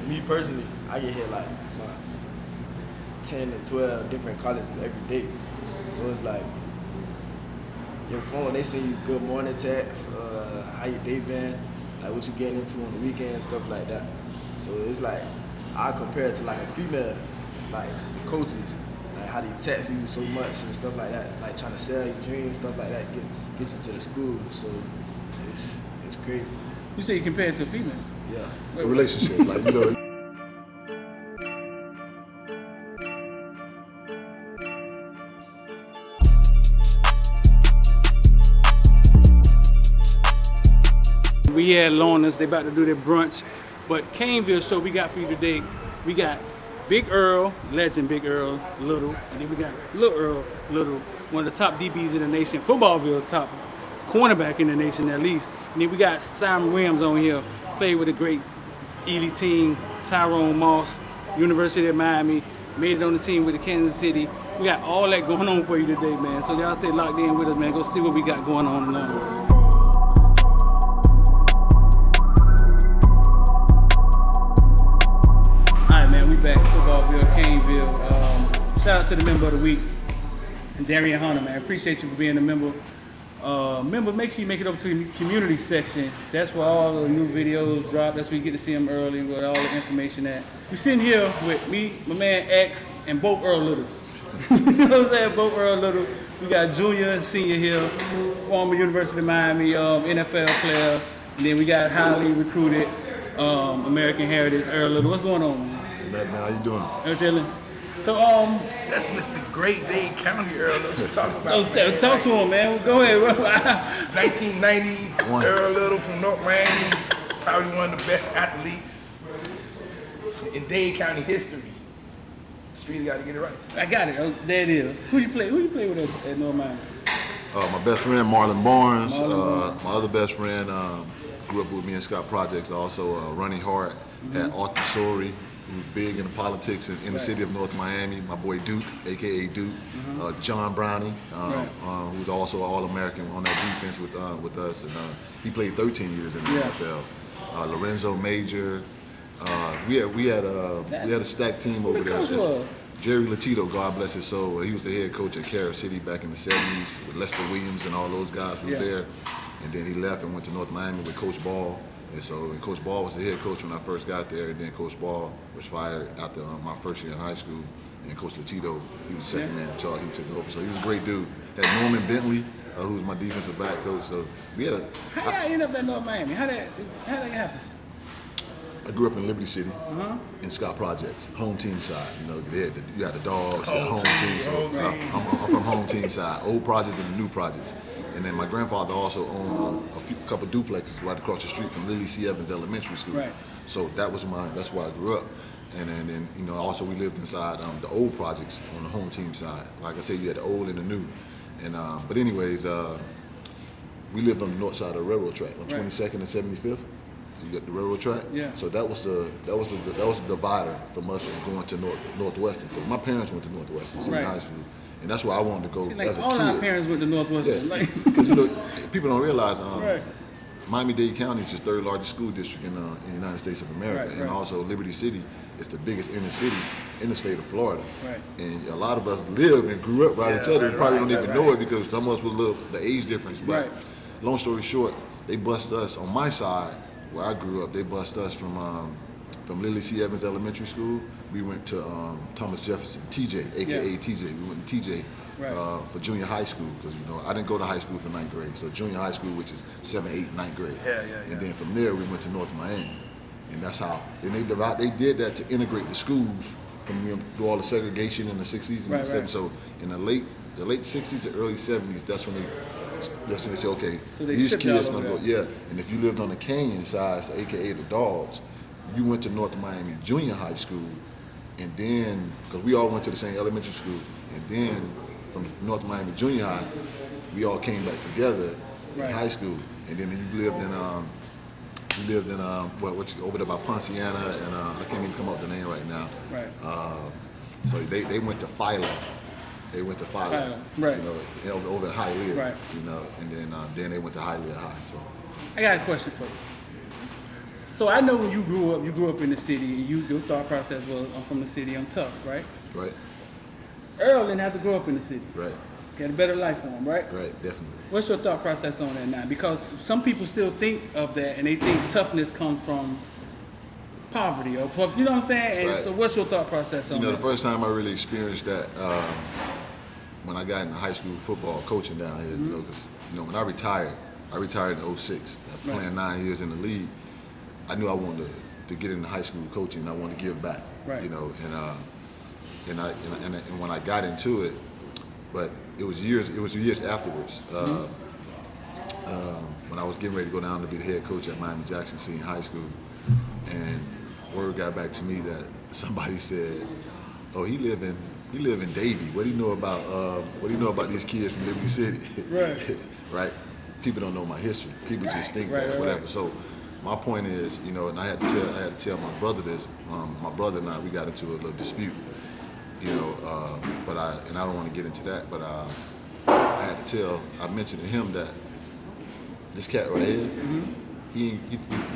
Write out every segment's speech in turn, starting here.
me personally, I get hit like 10 to 12 different colleges every day. So it's like, your phone, they send you good morning texts, how your day been, like what you getting into on the weekend, stuff like that. So it's like, I compare it to like a female, like coaches, like how they text you so much and stuff like that, like trying to sell your dreams, stuff like that, get you to the school. So it's crazy. You say you compare it to a female? Yeah. A relationship, like, you know. We had Lornas, they about to do their brunch. But Caneville show we got for you today, we got Big Earl, legend Big Earl Little, and then we got Little Earl Little, one of the top DBs in the nation, Footballville top cornerback in the nation at least. And then we got Simon Williams on here, played with a great Ely team, Tyrone Moss, University of Miami, made it on the team with the Kansas City. We got all that going on for you today, man. So y'all stay locked in with us, man. Go see what we got going on now. We back at Footballville, Caneville. Shout out to the member of the week, Darian Hunter, man. Appreciate you for being a member. Make sure you make it over to the community section. That's where all the new videos drop. That's where you get to see them early with all the information at. We're sitting here with me, my man X, and both Earl Little. You know what I'm saying? Both Earl Little. We got junior and senior here, former University of Miami NFL player. And then we got highly recruited American Heritage Earl Little. What's going on, man? Man, how you doing? I'm chilling. So that's Mr. Great Dade County Earl Little talking about. Talk to him, man. Go ahead. 1990 Earl Little from North Miami, probably one of the best athletes in Dade County history. Street got to get it right. I got it. Oh, there it is. Who you play with at North Miami? My best friend Marlon Barnes. My other best friend grew up with me in Scott Projects. Also Ronnie Hart, had Arthur Sorey, who was big in politics in the city of North Miami. My boy Duke, aka Duke. John Brownie, who's also an All-American on that defense with us, and he played 13 years in the NFL. Lorenzo Major. We had a stacked team over there. Jerry Latito, God bless his soul. He was the head coach at Carol City back in the 70s with Lester Williams and all those guys who was there. And then he left and went to North Miami with Coach Ball. And so Coach Ball was the head coach when I first got there. And then Coach Ball was fired after my first year in high school. And Coach Latito, he was second man in charge. He took over. So he was a great dude. Had Norman Bentley, who was my defensive back coach. So we had How y'all end up at North Miami? How that happen? I grew up in Liberty City, in Scott Projects, home team side. You know, you had the dogs, you had home team. So I'm from home team side, old projects and the new projects. And then my grandfather also owned a couple duplexes right across the street from Lily C. Evans Elementary School. Right. So that's where I grew up. And then you know, also we lived inside the old projects on the home team side. Like I said, you had the old and the new. And but anyways, we lived on the north side of the railroad track on 22nd and 75th. So you got the railroad track. Yeah. So that was the divider from us from going to Northwestern. Because my parents went to Northwestern Senior High School, and that's where I wanted to go as a kid. All our parents went to Northwestern. Yeah. Because you know, people don't realize Miami-Dade County is the third largest school district in the United States of America, and also Liberty City is the biggest inner city in the state of Florida. Right. And a lot of us live and grew up right each other. We probably don't even know it because some of us will the age difference. But long story short, they bust us on my side. Where I grew up, they bused us from Lily C. Evans Elementary School. We went to Thomas Jefferson, TJ, aka TJ. We went to TJ for junior high school because you know I didn't go to high school for 9th grade. So junior high school, which is 7th, 8th, 9th grade. And then from there we went to North Miami, and that's how. And they did that to integrate the schools from through all the segregation in the 60s and the 70s. So in the late 60s and early 70s, that's when they say, okay, so these kids gonna go, and if you lived on the Canyon side, so aka the Dogs, you went to North Miami Junior High School, and then, because we all went to the same elementary school, and then from North Miami Junior High, we all came back together in high school, and then you lived in over there by Ponciana, and I can't even come up with the name right now. So they went to Philo. They went to Philo, you know, over at Hialeah, you know, and then they went to Hialeah High. So, I got a question for you. So I know when you grew up in the city. Your thought process was, I'm from the city, I'm tough, right? Right. Earl didn't have to grow up in the city. Right. Got a better life for him, right? Right, definitely. What's your thought process on that now? Because some people still think of that and they think toughness comes from poverty or you know what I'm saying? And right. so what's your thought process on that? The first time I really experienced that when I got into high school football coaching down here, because when I retired in 06, after playing 9 years in the league. I knew I wanted to get into high school coaching and I wanted to give back. Right. And when I got into it, but it was years afterwards. When I was getting ready to go down to be the head coach at Miami Jackson Senior High School, and word got back to me that somebody said, "Oh, he live in Davie. What do you know about these kids from Liberty City?" Right. Right. People don't know my history. People just think that whatever. Right. So my point is, and I had to tell my brother this. My brother and we got into a little dispute. But I don't want to get into that, but I mentioned to him that this cat right here, he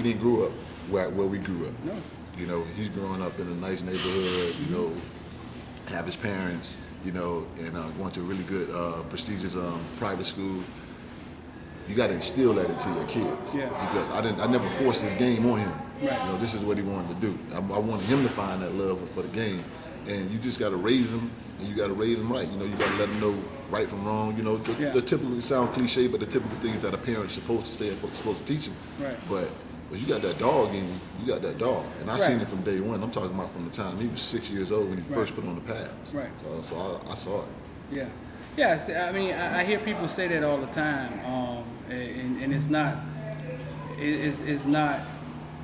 didn't grow up where we grew up. No. He's growing up in a nice neighborhood, have his parents, and going to a really good, prestigious private school. You got to instill that into your kids. Yeah. Because I never forced this game on him. Right. This is what he wanted to do. I wanted him to find that love for the game. And you just got to raise them, and you got to raise them right. You got to let them know right from wrong. The typical, sound cliche, but the typical things that a parent's supposed to say, supposed to teach them. Right. But you got that dog in you. You got that dog, and I seen it from day one. I'm talking about from the time he was 6 years old when he first put on the pads. Right. So I saw it. Yeah. Yeah. I mean, I hear people say that all the time, and it's not. It's not.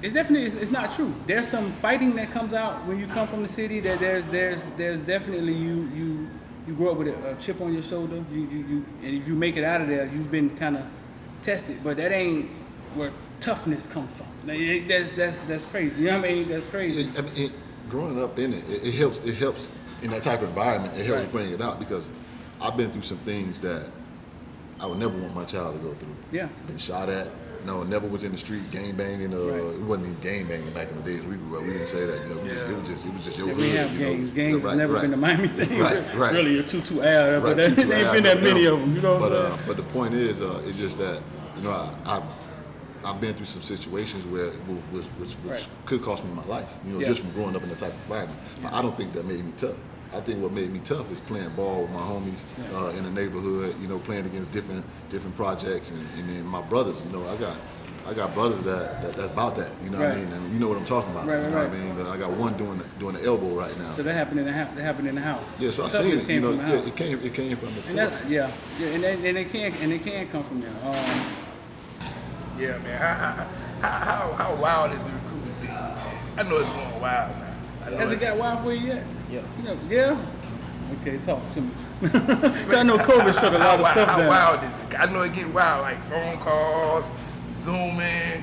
It's not true. There's some fighting that comes out when you come from the city. That there's definitely you grow up with a chip on your shoulder. And if you make it out of there, you've been kind of tested. But that ain't where toughness comes from. That's crazy. You know what I mean? That's crazy. Growing up in it helps in that type of environment. It helps bring it out because I've been through some things that I would never want my child to go through. Yeah. Been shot at. No, never was in the street gang banging. It wasn't even gang banging back in the days when we grew up. We didn't say that. It was just your hood. We have gangs. Gangs has never been a Miami thing. Right. Really, a 2-2-L, but there ain't been that many of them. But the point is, it's just that I've been through some situations where which could cost me my life. Just from growing up in that type of environment. But I don't think that made me tough. I think what made me tough is playing ball with my homies in the neighborhood, playing against different projects, and then my brothers. I got brothers that's about that. You know what I mean? And you know what I'm talking about. What I mean? I got one doing the elbow right now. So that happened in the house. That happened in the house. Yeah, so I seen it. It came from the floor. And it can come from there. Yeah, man. How wild is the recruiting thing? I know it's going wild now. Has it got wild for you yet? Yeah. Yeah? Okay, talk to me. I know COVID shut a lot of stuff down. How wild is it? I know it get wild, like phone calls, Zooming,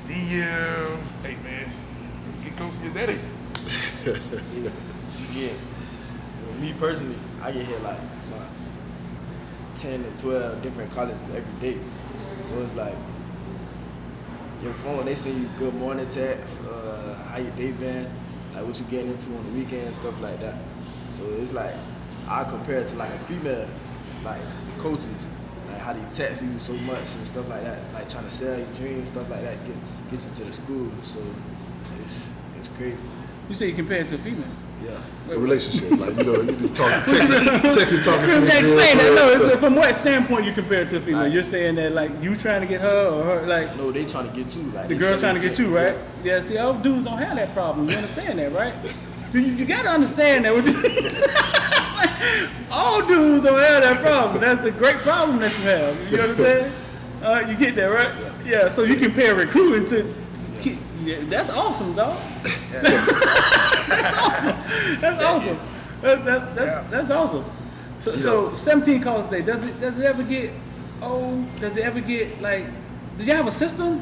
DMs. Hey, man, get close to your daddy. Me personally, I get hit like 10 to 12 different colleges every day. So it's like, your phone, they send you good morning texts, how your day been, like what you getting into on the weekend, stuff like that. So it's like, I compare it to like a female, like coaches, like how they text you so much and stuff like that, like trying to sell your dreams, stuff like that, get you to the school. So it's crazy. You say you compare it to a female? Yeah. A relationship, like you texting, talking to me. Explain that. No, from what standpoint you compare it to a female? You're saying that like you trying to get her or her like? No, they trying to get you. Like the girl trying to get you, right? Yeah. See, all dudes don't have that problem. You understand that, right? You got to understand that. All dudes don't have that problem. That's the great problem that you have. You understand? You get that, right? Yeah. So you compare recruiting to. Yeah, that's awesome, dog. That's awesome. That's awesome. So 17 calls a day. Does it ever get old? Does it ever get like? Do you have a system?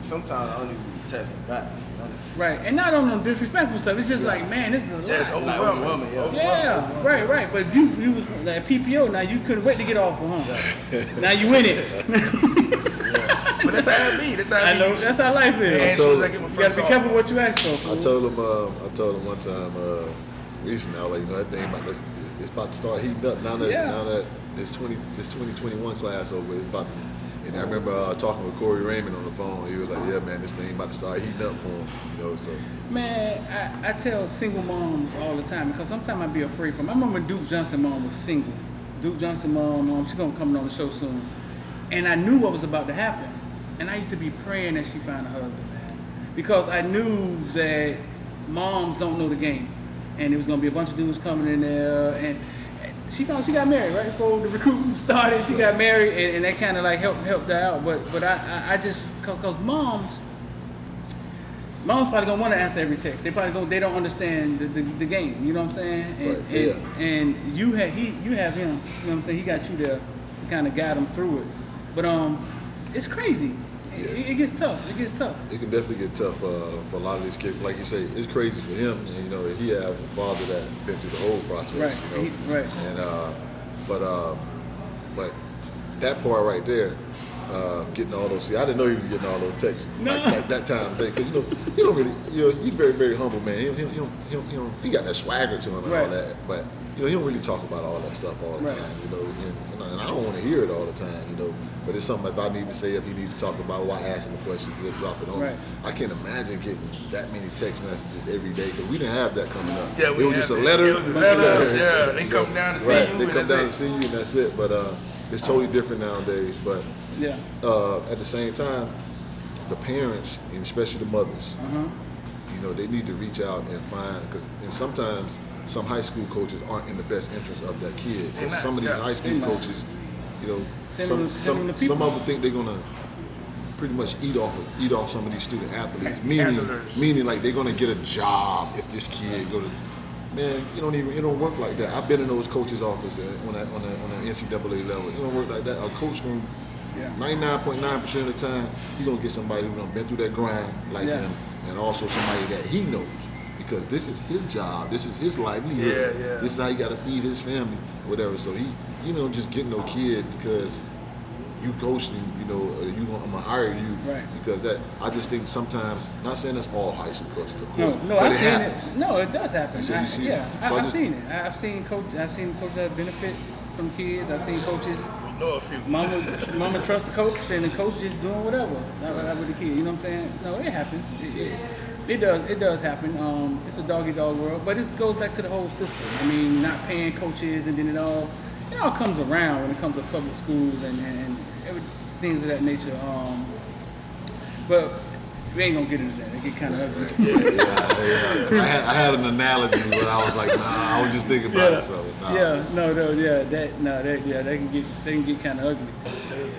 Sometimes I don't even text back, to be honest. Right, and not on no disrespectful stuff. It's just like, man, this is a lot. That's overwhelming. Yeah, right. But you was like PPO. Now you couldn't wait to get off, huh? Now you in it. But that's how it be. That's how it I be. know. That's how life is. And as soon as I get my You gotta first be offer, careful what you ask for. I told him one time recently, I was like, that thing it's about to start heating up now that this 2021 class over, it's about to. And I remember talking with Corey Raymond on the phone. He was like, "Yeah, man, this thing about to start heating up for him." So. Man, I tell single moms all the time because sometimes I be afraid for them. I remember Duke Johnson mom was single. Duke Johnson mom, she's gonna come on the show soon. And I knew what was about to happen. And I used to be praying that she find a husband, man. Because I knew that moms don't know the game. And it was gonna be a bunch of dudes coming in there. And she got married, right? Before the recruiting started, she got married and that kind of like helped her out. But I just, cause moms probably gonna want to answer every text. They don't understand the game. You know what I'm saying? And you have him. You know what I'm saying? He got you there to kind of guide him through it. But it's crazy. Yeah. It gets tough. It gets tough. It can definitely get tough for a lot of these kids. Like you say, it's crazy for him. And, he has a father that been through the whole process. Right. Right. And but that part right there. Getting all those. See, I didn't know he was getting all those texts like that time because he don't really. He's very, very humble man. He got that swagger to him and all that, but he don't really talk about all that stuff all the time. And I don't want to hear it all the time. But it's something if I need to say, if he need to talk about, why ask him a question, he'll drop it on. Right. I can't imagine getting that many text messages every day because we didn't have that coming up. Yeah, it was just a letter. It was a letter. Yeah, they come down to see you. They come down to see you, and that's it. But it's totally different nowadays. But yeah. At the same time, the parents, and especially the mothers, they need to reach out and find, and sometimes some high school coaches aren't in the best interest of that kid. Some of these high school coaches, some of them think they're gonna pretty much eat off some of these student athletes, meaning like they're gonna get a job if this kid go to. Man, it don't work like that. I've been in those coaches' office on the NCAA level. It don't work like that. A coach gonna 99.9% of the time, he gonna get somebody who's been through that grind like him, and also somebody that he knows, because this is his job, this is his livelihood. This is how he got to feed his family, whatever. So he, just getting no kid because you ghosting, I'm gonna hire you, because that. I just think sometimes, not saying that's all high school coaches, of course. No, I've seen it. No, it does happen. So I've seen it. I've seen coaches that benefit from kids. I've seen coaches. Know a few. Mama trusts the coach, and the coach just doing whatever with the kid. You know what I'm saying? No, it happens. It does happen. It's a dog-eat-dog world, but it goes back to the whole system. I mean, not paying coaches, and then it all comes around when it comes to public schools and things of that nature. But we ain't gonna get into that. It get kind of ugly. Yeah. I had an analogy, but I was like, nah, I was just thinking about it. So, nah. That can get kind of ugly.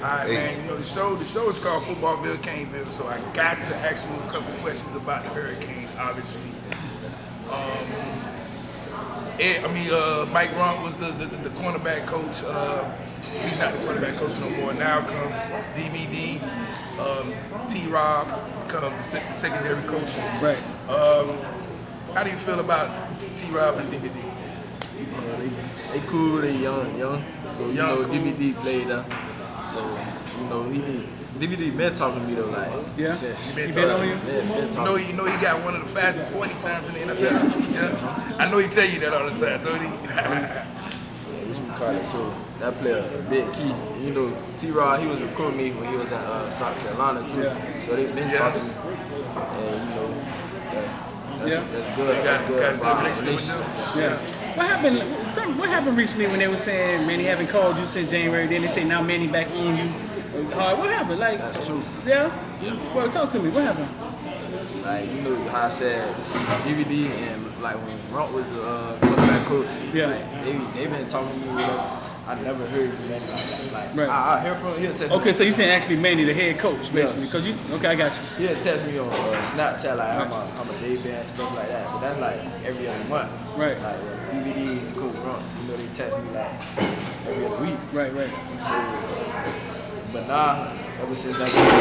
All right, man. The show is called Footballville, Caneville, so I got to ask you a couple questions about the Hurricane, obviously. Mike Runt was the cornerback coach. He's not the quarterback coach no more. Now come DVD, T-Rob comes the secondary coach. Right. How do you feel about T-Rob and DVD? They cool, they young. So cool. DVD played up. So DVD been talking to me though, like He been talking to you. You know he got one of the fastest 40 times in the NFL. Yeah. I know he tell you that all the time, don't he? So that player a big key. T-Rod, he was recruiting me when he was at South Carolina too. Yeah. So they been talking to me, and that's good. So you got a good relationship with them. Yeah. What happened recently when they were saying Manny haven't called you since January? Then they say now Manny back on you. What happened? Like, that's true. Yeah. Well, talk to me. What happened? Like how I said DVD and like when Runt was the quarterback coach. Yeah. Like, they been talking to me. I never heard from Manny like that. Like, I hear from he'll text me. Okay, so you saying actually Manny the head coach basically? Because I got you. He'll text me on Snapchat like I'm a day band stuff like that. But that's like every other month. Right. Like DVD and Coach Runt, they text me like every other week. Right. So, but nah, ever since that game,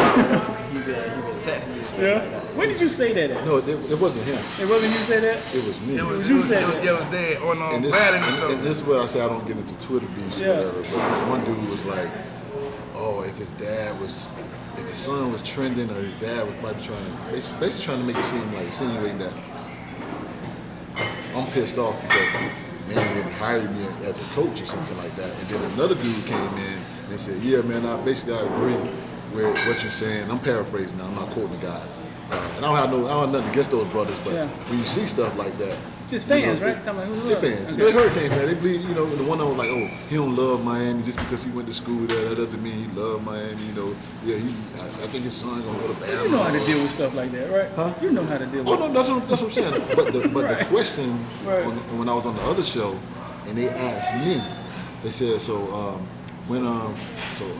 he been texting me and stuff like that. When did you say that at? No, it wasn't him. It wasn't you say that? It was me. It was there on Madden or something. And this is where I say I don't get into Twitter beefs or whatever. But one dude was like, "Oh, if his dad was if his son was trending or his dad was probably basically trying to make it seem like insinuating that I'm pissed off because Manny didn't hire me as a coach or something like that. And then another dude came in and said, yeah, man, I agree with what you're saying. I'm paraphrasing now, I'm not quoting the guys. And I don't have nothing against those brothers, but when you see stuff like that, just fans, right? They're fans. Okay. They're Hurricane fans. They believe, the one that was like, oh, he don't love Miami just because he went to school there. That doesn't mean he loved Miami. Yeah, I think his son's gonna go to Bama. You know how to deal with stuff like that, right? Huh? You know how to deal with. Oh no, that's what I'm saying. But the question when I was on the other show, and they asked me, they said, so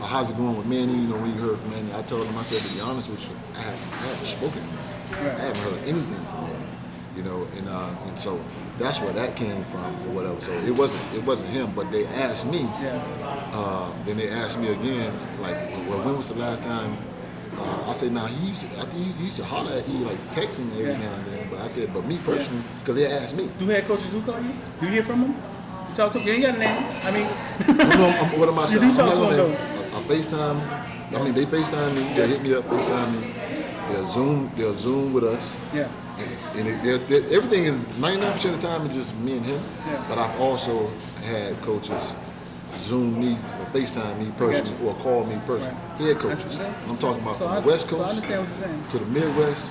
how's it going with Manny? When you heard from Manny, I told them, I said, to be honest with you, I haven't spoken to him. I haven't heard anything from Manny. And so that's where that came from or whatever. So it wasn't him, but they asked me. Then they asked me again, like, well, when was the last time? I said, nah, he used to holler at you, like texting me every now and then. But I said, but me personally, because they asked me. Do head coaches do call you? Do you hear from them? You talk to them? You ain't got a name. I mean, what am I saying? You do talk to them though. I FaceTime. I mean, they FaceTime me. They hit me up, FaceTime me. They'll Zoom with us. Yeah. And everything is 99% of the time is just me and him. Yeah. But I've also had coaches Zoom me or FaceTime me personally or call me personally. Right. Head coaches. I'm talking about from the West Coast to the Midwest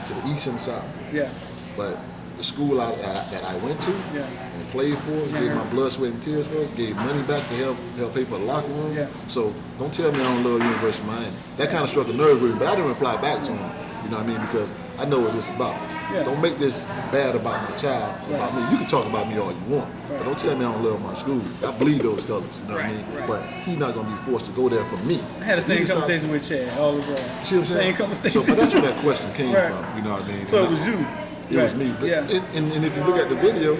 to the East and South. Yeah. But the school that I went to and played for, gave my blood, sweat, and tears for, gave money back to help pay for the locker room. Yeah. So don't tell me I don't love University of Miami. That kind of struck a nerve with me, but I didn't reply back to him. You know what I mean? Because I know what it's about. Yeah. Don't make this bad about my child, about me. You can talk about me all you want, but don't tell me I don't love my school. I bleed those colors, you know what I mean? But he's not going to be forced to go there for me. I had the same conversation with Chad all the time. You see what I'm saying? Same conversation. So, but that's where that question came from, you know what I mean? So it was you. It was me. But and if you look at the video,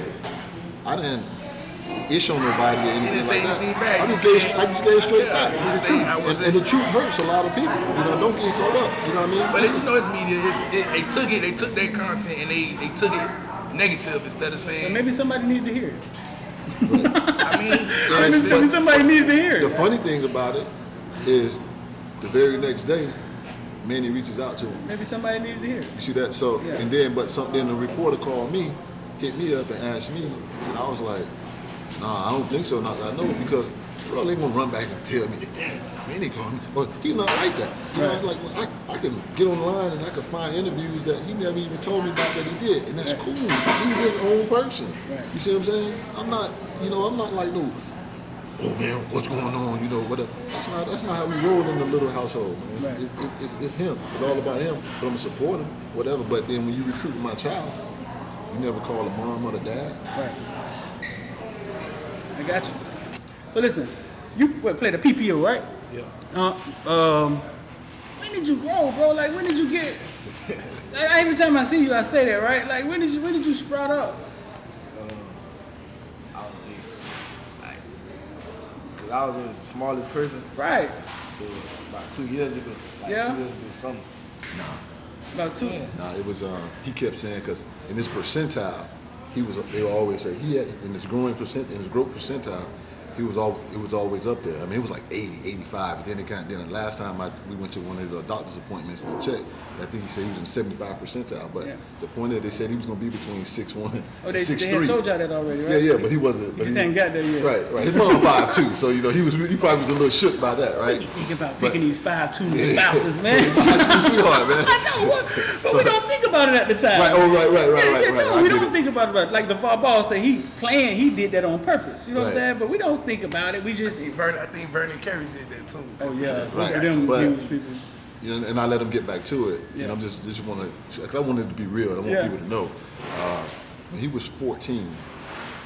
I didn't ish on nobody or anything like that. I just gave straight facts. And the truth hurts a lot of people. Don't get caught up. You know what I mean? But it's media. They took their content and they took it negative instead of saying. Well, maybe somebody needed to hear it. I mean, maybe somebody needed to hear it. The funny thing about it is, the very next day, Manny reaches out to him. Maybe somebody needed to hear it. You see that? So and then the reporter called me, hit me up and asked me, and I was like, nah, I don't think so. Not that I know, because bro, they gonna run back and tell me that, damn, Manny called me. But he's not like that. You know, like I can get online and I can find interviews that he never even told me about that he did, and that's cool. He's his own person. You see what I'm saying? I'm not like no. Oh man, what's going on? Whatever. That's not how we roll in the little household, man. It's him. It's all about him. But I'm gonna support him, whatever. But then when you recruit my child, you never call the mom or the dad. Right. I got you. So listen, you played the PPO, right? Yeah. When did you grow, bro? Like, when did you get? Like, every time I see you, I say that, right? Like, when did you sprout up? I would say, like, because I was the smallest person. Right. So about 2 years ago. 2 years ago, something. About 2. Nah, it was. He kept saying, because in this percentile, they would always say he had in his growth percentile, it was always up there. I mean, it was like 80, 85. But then the last time we went to one of his doctor's appointments and checked, I think he said he was in 75 percentile. But the point is, they said he was going to be between 6'1" and 6'3". They had told y'all that already, right? Yeah, but he wasn't. He just hadn't got there yet. Right. His mom 5'2", so he probably was a little shook by that, right? You think about picking these 5'2" spouses, man. Sweetheart, man. I know, but we don't think about it at the time. Right. We don't think about it. Like the ball say, he did that on purpose. You know what I'm saying? But we don't think about it. We just. I think Vernon Carey did that too. Oh yeah, but and I let him get back to it. Yeah. And I'm just want to, because I wanted it to be real. I want people to know. When he was 14,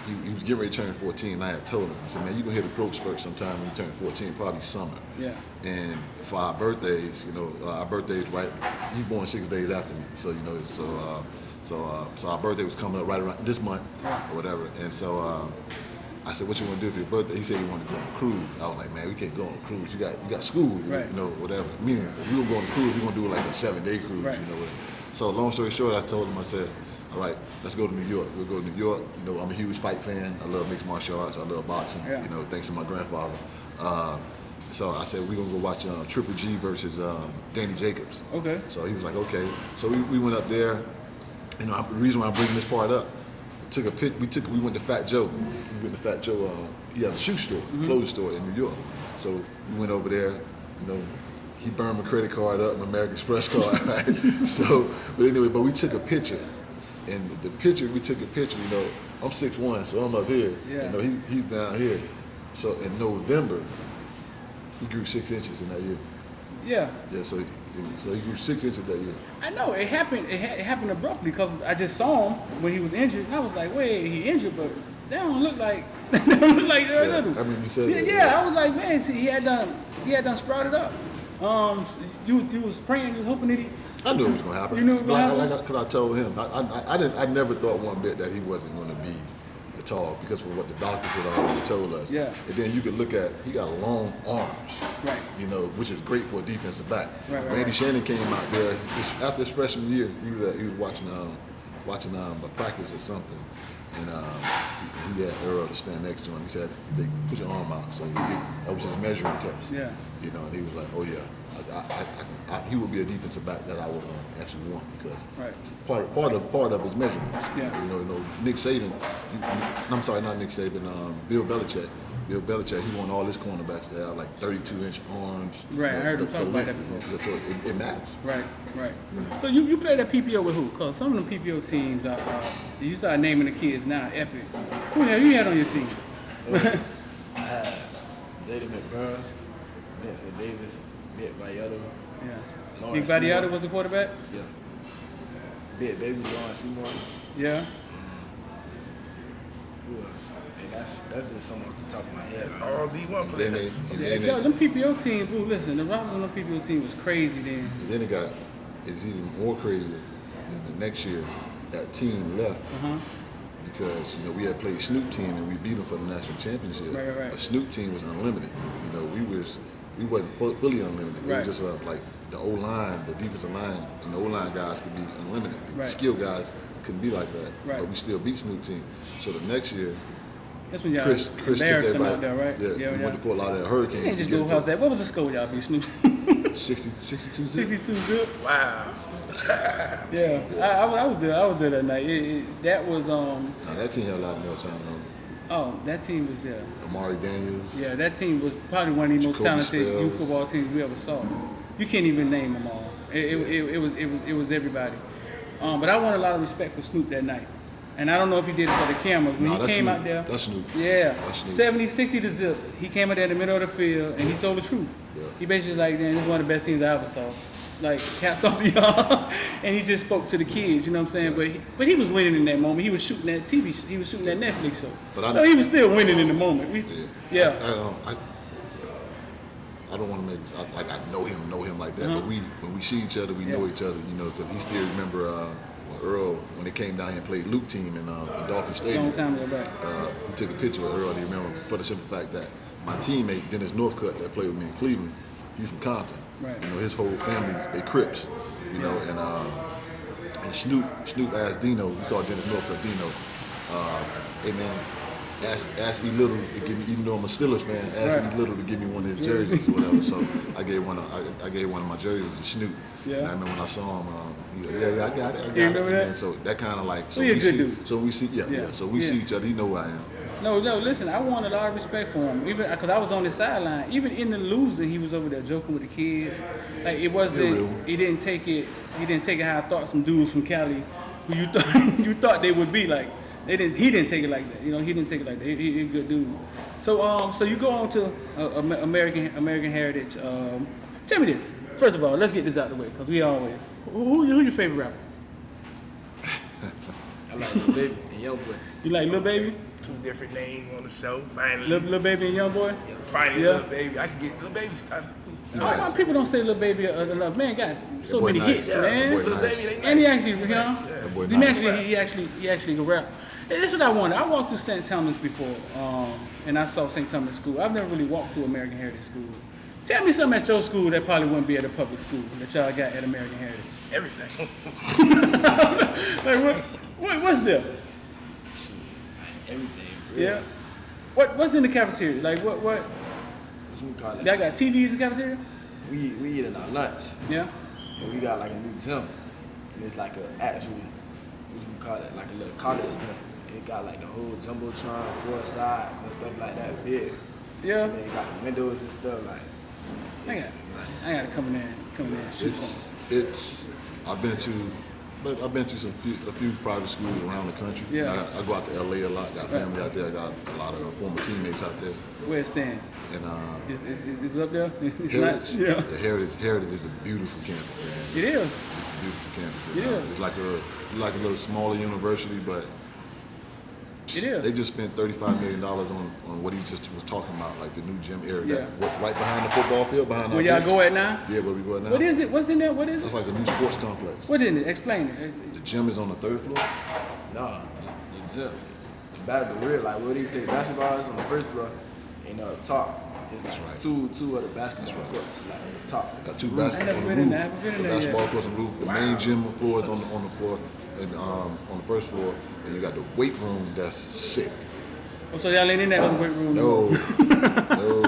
he was getting ready to turn 14, and I had told him, I said, man, you're going to hit a growth spurt sometime when you turn 14, probably summer. Yeah. And for our birthdays, right, he's born 6 days after me. So, so our birthday was coming up right around this month or whatever. And so I said, what you want to do for your birthday? He said he wanted to go on a cruise. I was like, man, we can't go on a cruise. You got school, whatever. Meaning, if we were going on a cruise, we're going to do like a 7-day cruise, So long story short, I told him, I said, all right, let's go to New York. We'll go to New York. I'm a huge fight fan. I love mixed martial arts. I love boxing, thanks to my grandfather. So I said, we're going to go watch Triple G versus Danny Jacobs. Okay. So he was like, okay. So we went up there. You know, the reason why I'm bringing this part up, took a pic. We went to Fat Joe. We went to Fat Joe. He had a shoe store, clothing store in New York. So we went over there. You know, he burned my credit card up, my American Express card. Right? So, but anyway, we took a picture, and we took a picture. You know, I'm 6'1", so I'm up here. Yeah. You know, he's down here. So in November, he grew 6 inches in that year. Yeah. Yeah. So he grew 6 inches that year. I know it happened. It happened abruptly because I just saw him when he was injured. And I was like, wait, he injured, but they don't look like Earl Little. I mean, you said that. Yeah. I was like, man, he had done sprouted up. You was praying, you was hoping that he. I knew it was gonna happen. You knew it was gonna happen? Because I told him, I never thought one bit that he wasn't gonna be tall because of what the doctors had already told us. Yeah. And then you could look at, he got long arms. Right. You know, which is great for a defensive back. Right. Randy Shannon came out there after his freshman year. He was watching a practice or something, and he had Earl to stand next to him. He said, "Put your arm out." So that was his measuring test. Yeah. You know, and he was like, "Oh yeah." He would be a defensive back that I would actually want because part of his measurements. Yeah. You know, Nick Saban. I'm sorry, not Nick Saban. Bill Belichick. Bill Belichick. He wanted all his cornerbacks to have like 32-inch arms. Right. I heard him talk about that before. So it matters. Right. Mm-hmm. So you played at PPO with who? Cause some of them PPO teams, you start naming the kids now. Epic. Who you had on your team? I had Zayden McBurns, Vincent Davis, Vic Valletta. Yeah. Lawrence Vic Valletta Seymour. was the quarterback? Yeah. Big Baby Lawrence Seymour. Yeah. Who else? And that's just some off the top of my head. That's all D1 players. Yo, them PPO teams, ooh, listen, the roster on them PPO team was crazy then. And then it's even more crazy than the next year. That team left because, you know, we had played Snoop team and we beat them for the national championship. Right. But Snoop team was unlimited. You know, we wasn't fully unlimited. Right. It was just like the O-line, the defensive line, and the O-line guys could be unlimited. The Right. skill guys couldn't be like that. Right. But we still beat Snoop team. So the next year, That's when y'all Chris took embarrassed them everybody. out there, right? Yeah, we went to Fort Lauderdale Hurricanes. You can't just to go get past that. What was the score y'all beat Snoop? 62 zip. 62 zip. Wow. Yeah, I was there that night. That was Now, that team had a lot more time on. that team was Amari Daniels. Yeah, that team was probably one of the most Jacoby talented Spells. youth football teams we ever saw. You can't even name them all. It was everybody. But I want a lot of respect for Snoop that night. And I don't know if he did it for the cameras. When he came Snoop. out there. That's Snoop. Yeah. That's Snoop. 70, 60 to zip. He came out there in the middle of the field and he told the truth. Yeah. He basically like, this is one of the best teams I ever saw. Like, hats off to y'all. And he just spoke to the kids, you know what I'm saying? Yeah. But he was winning in that moment. He was shooting that TV, he was shooting that Netflix show. But So he was still winning in the moment. Yeah. I don't want to make it like I know him like that. But when we see each other, we know each other, you know, because he still remember when Earl, when they came down here and played Luke team in Dolphin Stadium. Long time ago back. He took a picture with Earl, and he remember for the simple fact that my teammate, Dennis Northcutt, that played with me in Cleveland, he's from Compton. Right. You know, his whole family, they Crips, you know, and Snoop asked Dino, we call Dennis Northcutt Dino, hey man, ask E Little to give me, even though I'm a Steelers fan, ask E Little to give me one of his jerseys or whatever. So I gave one of my jerseys to Snoop. Yeah. And I remember when I saw him, he was like, yeah, I got it. And so that kind of like, so we see each other. You know who I am. No, listen, I want a lot of respect for him. Even because I was on the sideline. Even in the losing, he was over there joking with the kids. Like it wasn't. He didn't take it. He didn't take it how I thought some dudes from Cali, who you thought they would be like. He didn't take it like that. You know, he didn't take it like that. He's a good dude. So so you go on to American Heritage. Tell me this. First of all, let's get this out of the way because we always. Who your favorite rapper? I like Lil Baby and Young Boy. You like Lil Baby? Two different names on the show. Finally. Lil Baby and Young Boy? Yeah, finally, Lil Baby. I can get Lil Baby started. Why people don't say Lil Baby enough? Man, got so many hits, man. Lil Baby, they And he nice. actually, you know, he actually can rap. And that's what I wanted. I walked through St. Thomas before, and I saw St. Thomas School. I've never really walked through American Heritage School. Tell me something at your school that probably wouldn't be at a public school that y'all got at American Heritage. Everything. Like what's there? Everything. Yeah. What's in the cafeteria? Like what? we call it? Y'all got TVs in the cafeteria? We eat in our lunch. Yeah. And we got like a new gym. And it's like a actual, what we call it, like a little college gym. It got like the whole jumbotron, 4 sides and stuff like that, big. Yeah. And then it got windows and stuff like. I gotta come in there and shoot something. I've been to a few private schools around the country. Yeah. I go out to LA a lot. Got family out there. I got a lot of former teammates out there. Where it stand? And It's up there. It's Heritage. not, yeah. The Heritage is a beautiful campus, man. It is. It's a beautiful campus. It is. It's like a little smaller university, but It is. they just spent $35 million on what he just was talking about, like the new gym area. Yeah. What's right behind the football field, behind our Where y'all bench. go at now? Yeah, where we go at now. What is it? What's in there? What is It's it? like a new sports complex. What is it? Explain it. The gym is on the 3rd floor. Nah, the gym. The battle, the real, like where they play basketball is on the 1st floor, and the top is like right. two of the basketball courts, like on the top. Got 2 I basketball never on the been in roof. there. I haven't been in The there basketball yet. courts on the roof. The main gym floor is on the floor, and on the 1st floor. And you got the weight room that's sick. Oh, so y'all ain't in that other weight room? No, no.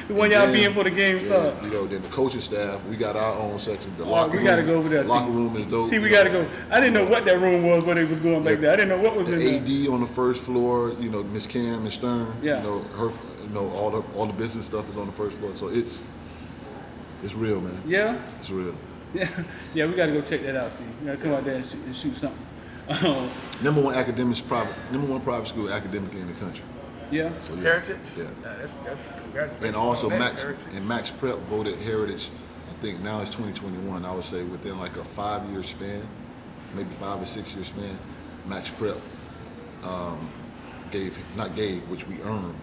The one y'all be in for the game start. You know, then the coaching staff, we got our own section. The Oh, locker we room, gotta go over there. Locker T. room is dope. See, we you gotta know. go. I didn't know what that room was when they was going back there. I didn't know what was The in there. AD on the 1st floor, you know, Miss Cam, Miss Stern, Yeah. you know, all the business stuff is on the 1st floor. So it's real, man. Yeah? It's real. Yeah, we gotta go check that out, T. We gotta come out there and shoot something. Number one private school academically in the country. Yeah? So, yeah. Heritage? Yeah. Nah, that's congratulations. And also on that, Max Heritage. Max Prep voted Heritage. I think now it's 2021. I would say within like a 5-year span, maybe 5 or 6 year span, Max Prep which we earned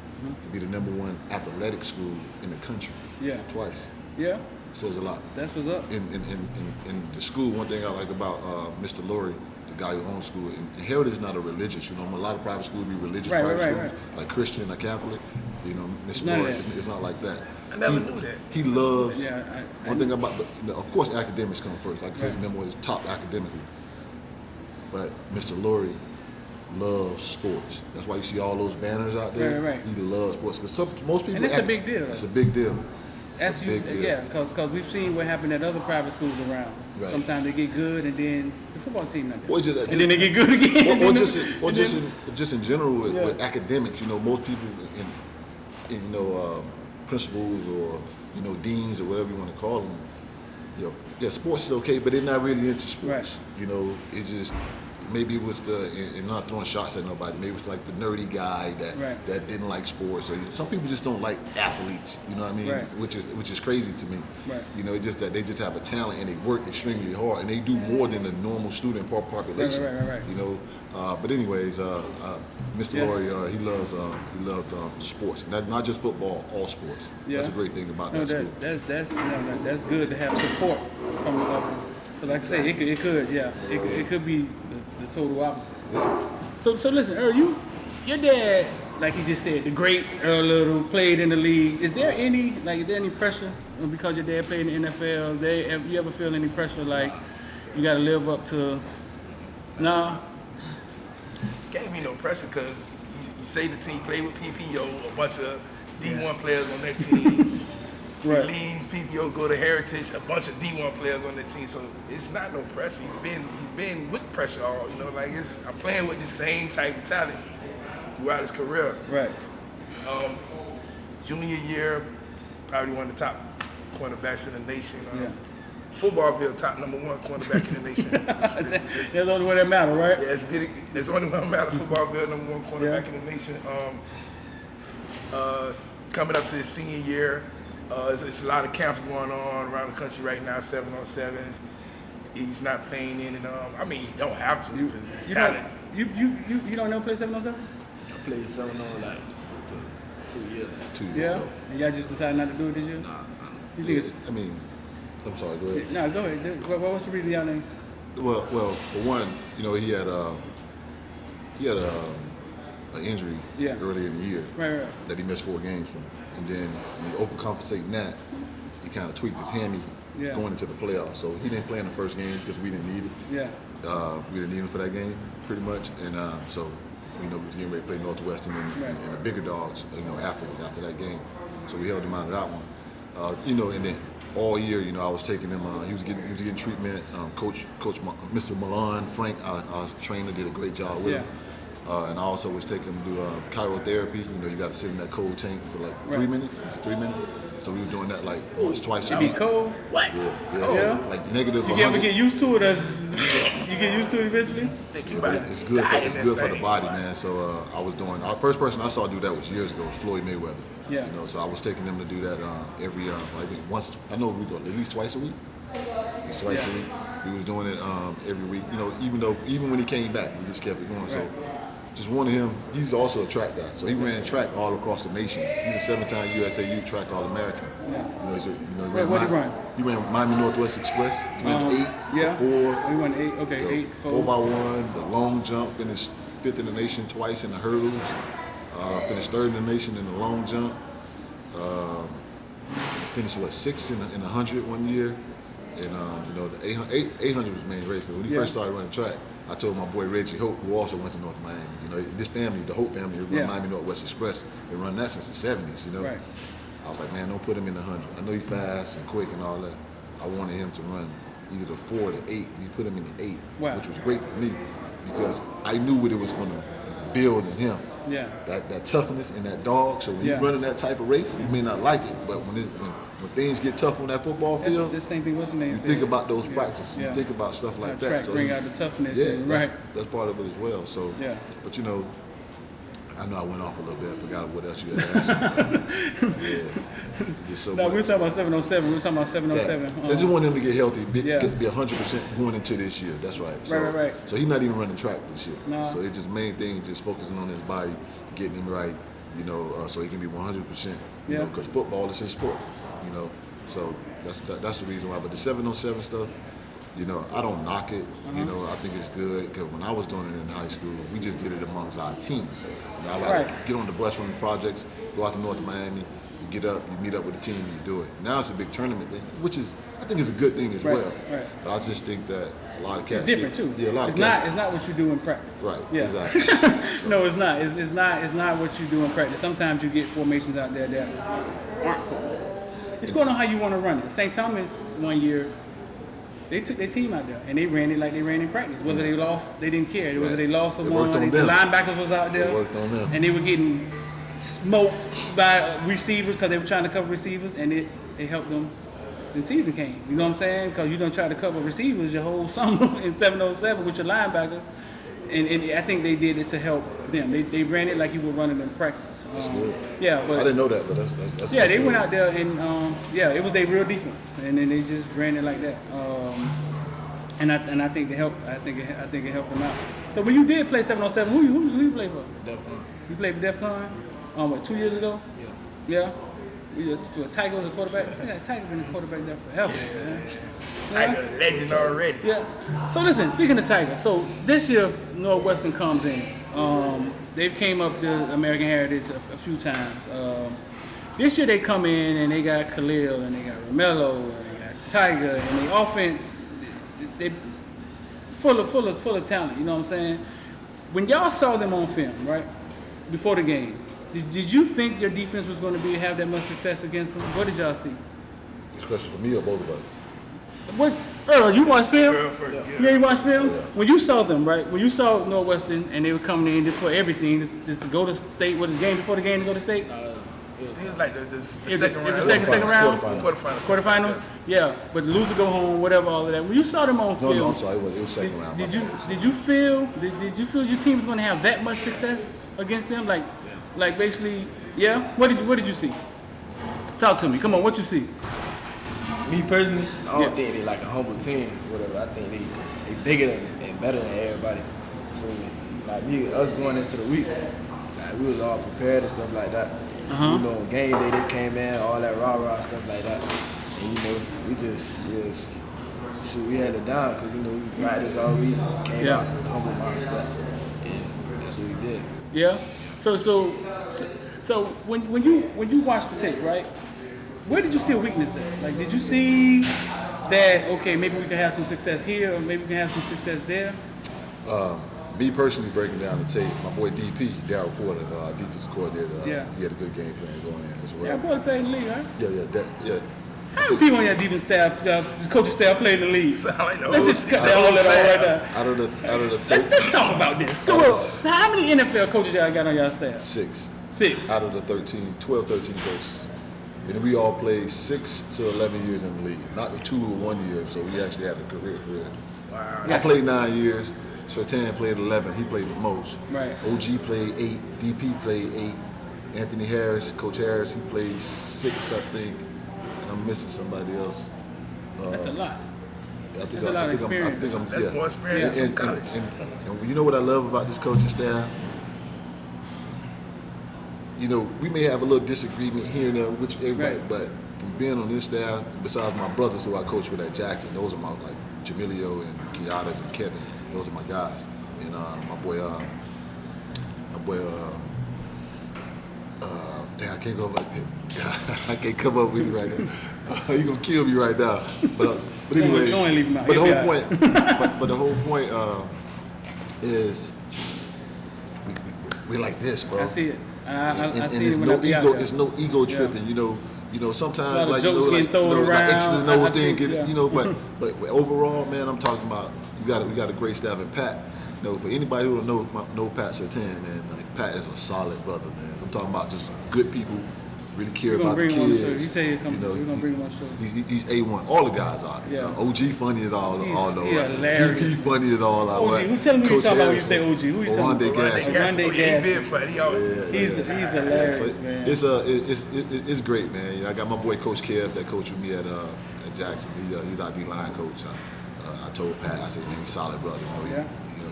to be the number one athletic school in the country. Yeah. Twice. Yeah? Says a lot. That's what's up. In the school, one thing I like about Mr. Laurie, the guy who owns school, and Heritage is not a religious, you know, a lot of private schools be religious private schools, like Christian or Catholic, you know, Mr. Laurie, it's not like that. I never knew that. He loves, Yeah, one thing about, of course academics come first, like his memo is top academically, but Mr. Laurie loves sports. That's why you see all those banners out there. Right. He loves sports, because most people, And it's a big deal. It's a big deal. That's yeah, because we've seen what happened at other private schools around. Right. Sometimes they get good, and then the football team not Or there. just, And then they get good again. just in general with academics, you know, most people in principals or deans or whatever you want to call them, yeah, sports is okay, but they're not really into sports. Right. You know, it just maybe it was and not throwing shots at nobody. Maybe it was like the nerdy guy that didn't like sports. Or some people just don't like athletes. You know what I mean? Right. Which is crazy to me. Right. You know, it's just that they just have a talent and they work extremely hard and they do more than the normal student population. Right. You know, but anyways, Mr. Laurie, he loved sports, not just football, all sports. Yeah. That's a great thing about No, that school. that's good to have support from the upper. Because like I say, it could be the total opposite. Yeah. So listen, Earl, your dad, like you just said, the great Earl Little, played in the league. Is there any pressure because your dad played in the NFL? You ever feel any pressure like you got to live up to? Nah. Can't be no pressure because you say the team played with PPO, a bunch of D1 players on that team. Right. He leaves PPO, go to Heritage, a bunch of D1 players on that team. So it's not no pressure. He's been with pressure all, like I'm playing with the same type of talent throughout his career. Right. Junior year, probably one of the top cornerbacks in the nation. Yeah. Footballville, top #1 cornerback in the nation. That's the only one that matter, right? Yeah, that's the only one that matter. Footballville, #1 cornerback in the nation. Coming up to his senior year, it's a lot of camps going on around the country right now, 7-on-7s. He's not playing in, and he don't have to because his talent. You don't know play 7-on-7? I played 7-on like for 2 years. 2 years Yeah. ago. And y'all just decided not to do it this year? Nah, You think it's, I'm sorry, go ahead. no, go ahead. What's the reason y'all name? Well, for one, he had an injury earlier in the year Right. that he missed 4 games from, and then overcompensating that, he kind of tweaked his hammy going into the playoffs. So he didn't play in the first game because we didn't need it. Yeah. We didn't need him for that game, pretty much, and so we was getting ready to play Northwestern and the bigger dogs, after that game. So we held him out of that one. You know, and then all year, you know, I was taking him. He was getting treatment. Coach Mr. Milan Frank, our trainer, did a great job with him. And I also was taking him to do chirotherapy. You know, you got to sit in that cold tank for like 3 minutes. 3 minutes. So we were doing that like once, twice a week. It be cold? What? Yeah. Like negative. You ever get used to it? You get used to it eventually? It's good. It's good for the body, man. So I was doing. Our first person I saw do that was years ago. Was Floyd Mayweather. Yeah. You know, so I was taking them to do that every. I think once. I know we do it at least twice a week. At least twice a week. We was doing it every week. You know, even when he came back, we just kept it going. Right. So. Just wanted him. He's also a track guy, so he ran track all across the nation. He's a 7-time USAU track All-American. Yeah. What did he run? He ran Miami Northwest Express. He ran 8, 4. He won 8. Okay, 8, 4. 4x1. The long jump. Finished 5th in the nation twice in the hurdles. Finished 3rd in the nation in the long jump. Finished 6th in the 100 one year. And you know, the 800 was his main race. But when he first started running track, I told my boy Reggie Hope, who also went to North Miami. You know, this family, the Hope family, run Miami Northwest Express. They run that since the 70s. You know, I was like, man, don't put him in the 100. I know he's fast and quick and all that. I wanted him to run either the 4 or the 8, and he put him in the 8, which was great for me because I knew what it was going to build in him. Yeah. That toughness and that dog. So when you're running that type of race, you may not like it, but when things get tough on that football field, the same thing. What's the name? You think about those practices. You think about stuff like that. Track So bring out the toughness. That's part of it as well. So, but you know, I know I went off a little bit. I forgot what else you had asked. We were talking about 707. We were talking about 707. I just want him to get healthy, be 100% going into this year. That's right. So, right. So he's not even running track this year. No. So it's just main thing, just focusing on his body, getting him right. You know, so he can be 100%. You know, because football is his sport. You know, so that's the reason why. But the 707 stuff, you know, I don't knock it. You know, I think it's good because when I was doing it in high school, we just did it amongst our team. You know, I like to get on the bus from the projects, go out to North Miami, you get up, you meet up with the team, and you do it. Now it's a big tournament thing, which is I think it's a good thing as well. Right. But I just think that a lot of cats. It's different too. Yeah, a lot it's of cats. It's not what you do in practice. Right. Yeah. Exactly. So. No, it's not. It's not what you do in practice. Sometimes you get formations out there that aren't football. It's going on how you want to run it. St. Thomas one year, they took their team out there and they ran it like they ran in practice. Whether they lost, they didn't care. Whether they lost or won, the linebackers was out there. They worked on them. And they were getting smoked by receivers because they were trying to cover receivers, and it helped them. The season came. You know what I'm saying? Because you don't try to cover receivers your whole summer in 707 with your linebackers. And I think they did it to help them. They ran it like you were running in practice. That's good. Yeah, but I didn't know that, but that's yeah. They went out there and it was their real defense, and then they just ran it like that. And I think it helped. I think it helped them out. So when you did play 707, who you play for? DEFCON. You played for DEFCON? What, 2 years ago? Yeah. You to a Tiger was a quarterback. I think that Tiger been a quarterback there forever, man. Tiger legend already. Yeah. So listen, speaking of Tiger, so this year Northwestern comes in. They've came up the American Heritage a few times. This year they come in and they got Khalil and they got Romello and they got Tiger and the offense they full of talent. You know what I'm saying? When y'all saw them on film, right before the game, did you think your defense was going to have that much success against them? What did y'all see? This question for me or both of us? What, Earl, you watched film? Yeah, you watched film? Yeah. When you saw them, right? When you saw Northwestern and they were coming in just for everything, just to go to state, what the game before the game to go to state? It was like the second round. Second round? Quarterfinals. Yeah, but lose or go home, whatever, all of that. When you saw them on film, No, I'm sorry, it was second round. Did you feel your team was going to have that much success against them? Like basically, yeah. What did you see? Talk to me. Come on, what you see? Me personally, I don't think they like a humble team, whatever. I think they bigger and better than everybody. So like us going into the week, like we was all prepared and stuff like that. You know, game day they came in, all that rah stuff like that. And you know, we just we had it down because you know we practiced all week, came out humble mindset, and that's what we did. Yeah. So when you watch the tape, right? Where did you see a weakness at? Like, did you see that, okay, maybe we can have some success here, or maybe we can have some success there? Me personally breaking down the tape, my boy DP, Darryl Porter, defensive coordinator, he had a good game plan going in as well. Yeah, Porter played in the league, right? Yeah. How many people on your defense staff, coaching staff played in the league? Sound like the Let's just cut that all that out right now. Out of the Let's talk about this. Come on. How many NFL coaches y'all got on y'all staff? 6. 6. Out of the 12, 13 coaches. And we all played 6 to 11 years in the league. Not 2 or 1 year, so we actually had a career. Wow. I played 9 years. Santana played 11. He played the most. Right. OG played 8. DP played 8. Anthony Harris, Coach Harris, he played 6, I think. And I'm missing somebody else. That's a lot. That's a lot of experience. That's more experience in college. And you know what I love about this coaching staff? You know, we may have a little disagreement here and there with everybody, but from being on this staff, besides my brothers who I coach with at Jackson, those are my, like, Jamilio and Kiadas and Kevin, those are my guys. And my boy, damn, I can't go up, I can't come up with it right now. You're gonna kill me right now. But anyway, but the whole point is we like this, bro. I see it. I see there's it when no I be ego. out there. There's no ego tripping. You know, sometimes like jokes getting thrown like X's and around. O's thing. You know, but overall, man, I'm talking about we got a great staff. And Pat, you know, for anybody who don't know Pat Santana, man, like Pat is a solid brother, man. I'm talking about just good people, really care about the kids. He said he'll come. You know, we're gonna bring him on the show. He's A1. All the guys are. Yeah. OG funny as all know. Hilarious. DP funny as all out. OG, who tell me who you talking about when you say OG? Who you talking about? He been funny. He's hilarious, man. It's great, man. I got my boy Coach Kev that coached with me at Jackson. He's our D-line coach. I told Pat, I said, man, he's solid brother. You know,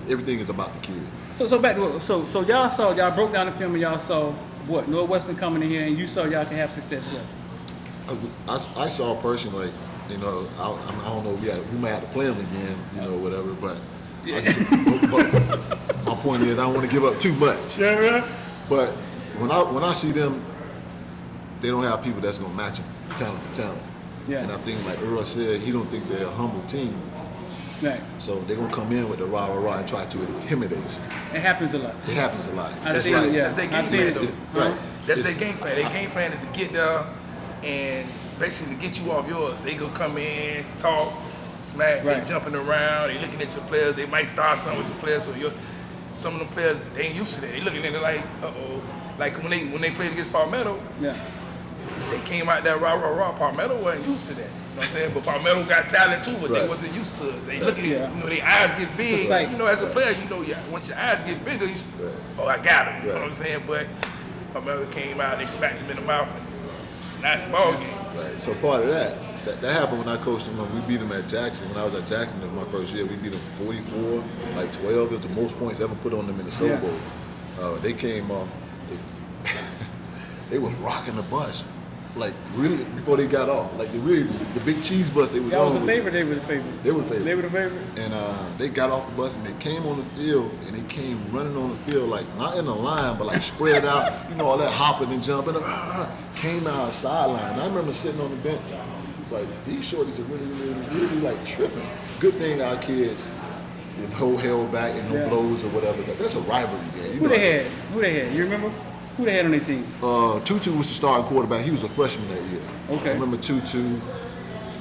everything is about the kids. So back to so y'all broke down the film and y'all saw what Northwestern coming in here and you saw y'all can have success with. I saw a person like, you know, I don't know, we might have to play them again, you know, whatever, but my point is I don't want to give up too much. Yeah. But when I see them, they don't have people that's gonna match them, talent for talent. Yeah. And I think like Earl said, he don't think they're a humble team. Right. So they're gonna come in with the rah and try to intimidate you. It happens a lot. It happens a lot. That's their game plan, though. Right. That's their game plan. Their game plan is to get there and basically to get you off yours. They gonna come in, talk, smack, they jumping around, they looking at your players. They might start something with your players. So some of them players, they ain't used to that. They looking at it like, uh-oh. Like when they played against Palmetto, they came out there rah. Palmetto wasn't used to that. You know what I'm saying? But Palmetto got talent too, but they wasn't used to us. They look at, you know, their eyes get big. Like, you know, as a player, you know, once your eyes get bigger, you I got him. You know what I'm saying? But Palmetto came out, they smacked him in the mouth, and nice ball game. Right. So part of that happened when I coached them. When we beat them at Jackson. When I was at Jackson, it was my first year. We beat them 44, like 12 is the most points ever put on them in the Super Bowl. They came off. They was rocking the bus. Like really, before they got off, like the big cheese bus they was on. Y'all was the favorite. They were the favorite. They were the favorite. They were the favorite. And they got off the bus and they came on the field and they came running on the field like not in a line but like spread out. You know all that hopping and jumping. Came out sideline. And I remember sitting on the bench like these shorties are really like tripping. Good thing our kids didn't held back and no blows or whatever. That's a rivalry game. Who they had? You remember? Who they had on their team? Tutu was the starting quarterback. He was a freshman that year. Okay. I remember Tutu.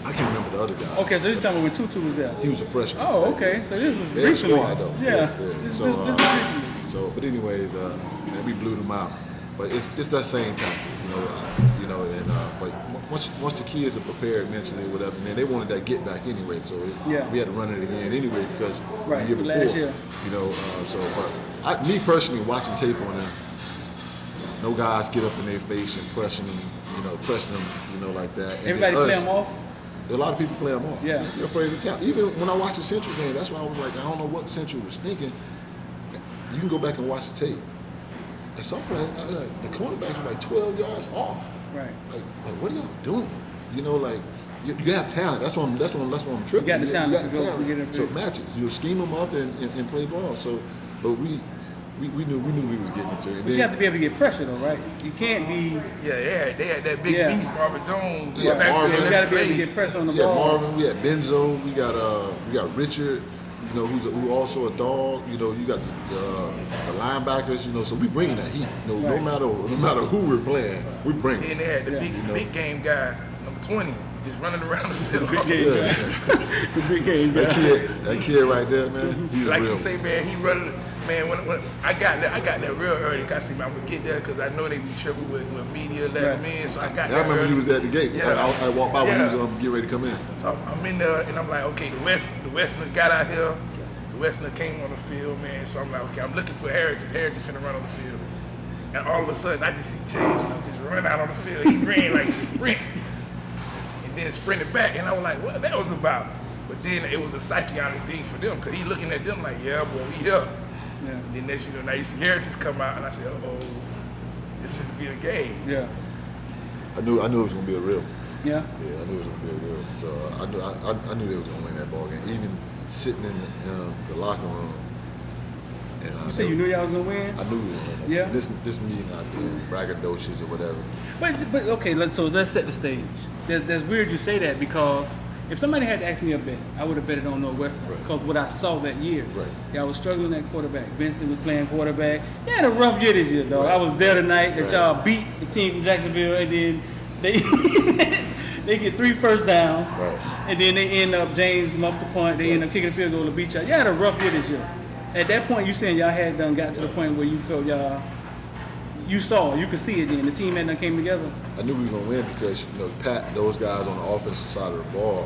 I can't remember the other guy. Okay, so this time when Tutu was there. He was a freshman. Oh, okay. So this was they recently. Squad, though. Yeah. This was recently. But anyways, man, we blew them out. But it's that same time, you know. And but once the kids are prepared mentally, or whatever, man, they wanted that get back anyway. So we had to run it again anyway because the year before, last year. you know. But me personally, watching tape on them. No guys get up in their face and pressing them, like that. And everybody play them off? A lot of people play them off. Yeah. They're afraid of talent. Even when I watched the Central game, that's why I was like, I don't know what Central was thinking. You can go back and watch the tape. At some point, the cornerbacks were like 12 yards off. Right. Like what are y'all doing? You know, like you have talent. That's what I'm tripping. You got the talent. You got the talent. So it matches. You scheme them up and play ball. So, but we knew we was getting into it. But you have to be able to get pressure though, right? You can't be. Yeah, they had that big beast, Marvin Jones. Yeah, Marvin. You got to be able to get pressure on the ball. Marvin. We had Benzo. We got Richard. you know, who also a dog. You know, you got the linebackers. You know, so we bringing that heat. You know, no matter who we're playing, we bring it. And they had the big game guy, number 20, just running around the field. The big game guy. That kid right there, man. He's like real. you say, man, he running. Man, when I got there real early. Cause I see, I'm gonna get there because I know they be tripping with media letting them in. So I got there. I remember early. he was at the gate. Yeah. I walked by when he was getting ready to come in. So I'm in there and I'm like, okay, the Westerner got out here. The Westerner came on the field, man. So I'm like, okay, I'm looking for Heritage. Heritage is finna run on the field. And all of a sudden, I just see James just run out on the field. He ran like a sprint. And then sprinted back. And I was like, what that was about? But then it was a psychiatric thing for them because he looking at them like, yeah, boy, we here. Yeah. And then next, you know, now you see Heritage come out, and I said, "Oh, this should be a game." Yeah. I knew it was gonna be a real. Yeah. Yeah, I knew it was gonna be a real. So I knew they was gonna win that ball game. Even sitting in the locker room. And you said you knew y'all was gonna win? I knew we was gonna win. Yeah. This me not being braggadocious or whatever. But okay, let's set the stage. That's weird you say that because. If somebody had to ask me a bet, I would have bet it on Northwestern because what I saw that year. Right. Y'all was struggling at quarterback. Vincent was playing quarterback. He had a rough year this year, dog. Right. I was there tonight that y'all beat the team from Jacksonville, and then they get 3 first downs, and then they end up James muffed the punt. They end up kicking the field goal to beat y'all. Y'all had a rough year this year. At that point, you saying y'all had got to the point where you felt you could see it then. The team had done came together. I knew we were gonna win because you know those guys on the offensive side of the ball,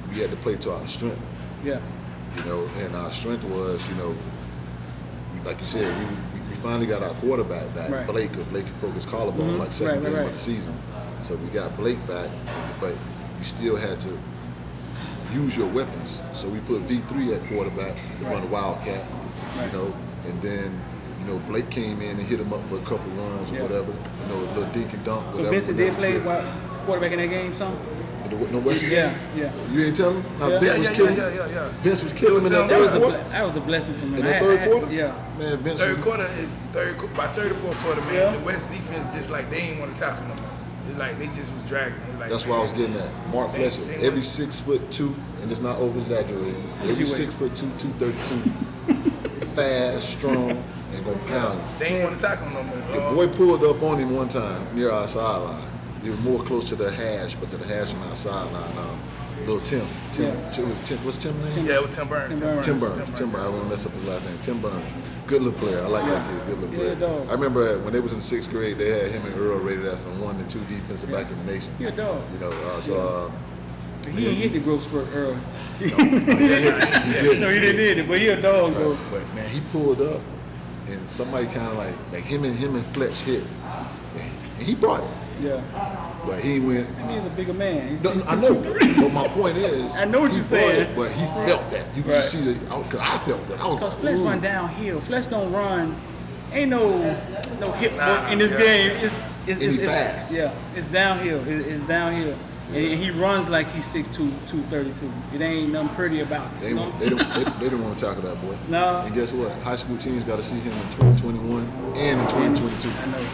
we had to play to our strength. Yeah. You know, and our strength was, you know, like you said, we finally got our quarterback back, right. Blake, because Blake broke his collarbone like second game of the season. So we got Blake back, but you still had to use your weapons. So we put V3 at quarterback to run a wildcat, you know, and then. You know, Blake came in and hit him up for a couple runs or whatever. You know, a little dink and dunk. So Vincent did play quarterback in that game, son? No Western game? Yeah. You didn't tell him how Vince was killing him? Yeah. Vince was killing him in that third quarter? That was a blessing for me. In the third quarter? Yeah. Man, Vince by third or fourth quarter, man, the West defense just like they ain't want to tackle no more. It's like they just was dragging. Like, that's why I was getting at. Mark Fletcher, every 6'2", and it's not over exaggerating. Every 6'2", 232, fast, strong. And gonna pound him. They ain't want to tackle him no more. The boy pulled up on him one time near our sideline. He was more close to the hash, but to the hash on our sideline. Little Tim. What's Tim's name? Yeah, it was Tim Burns. Tim Burns. I don't want to mess up his last name. Tim Burns. Good little player. I like that kid. Good little player. Dog. I remember when they was in 6th grade, they had him and Earl rated as the 1 and 2 defensive back in the nation. He a dog. You know, he ain't hit the growth spurt early. He did. No, he didn't hit it, but he a dog though. But man, he pulled up. And somebody kind of like him and Fletch hit, and he brought it. Yeah. But he went. And he's a bigger man. He's I know. But my point is, I know what you're saying. But he felt that. You could see that. Cause I felt that. Because Fletch run downhill. Fletch don't run. Ain't no hip work in this game. It's fast. Yeah. It's downhill. It's downhill. Yeah. And he runs like he's 6'2", 232. It ain't nothing pretty about it. They don't want to tackle that boy. No. And guess what? High school teams got to see him in 2021 and in 2022. I know.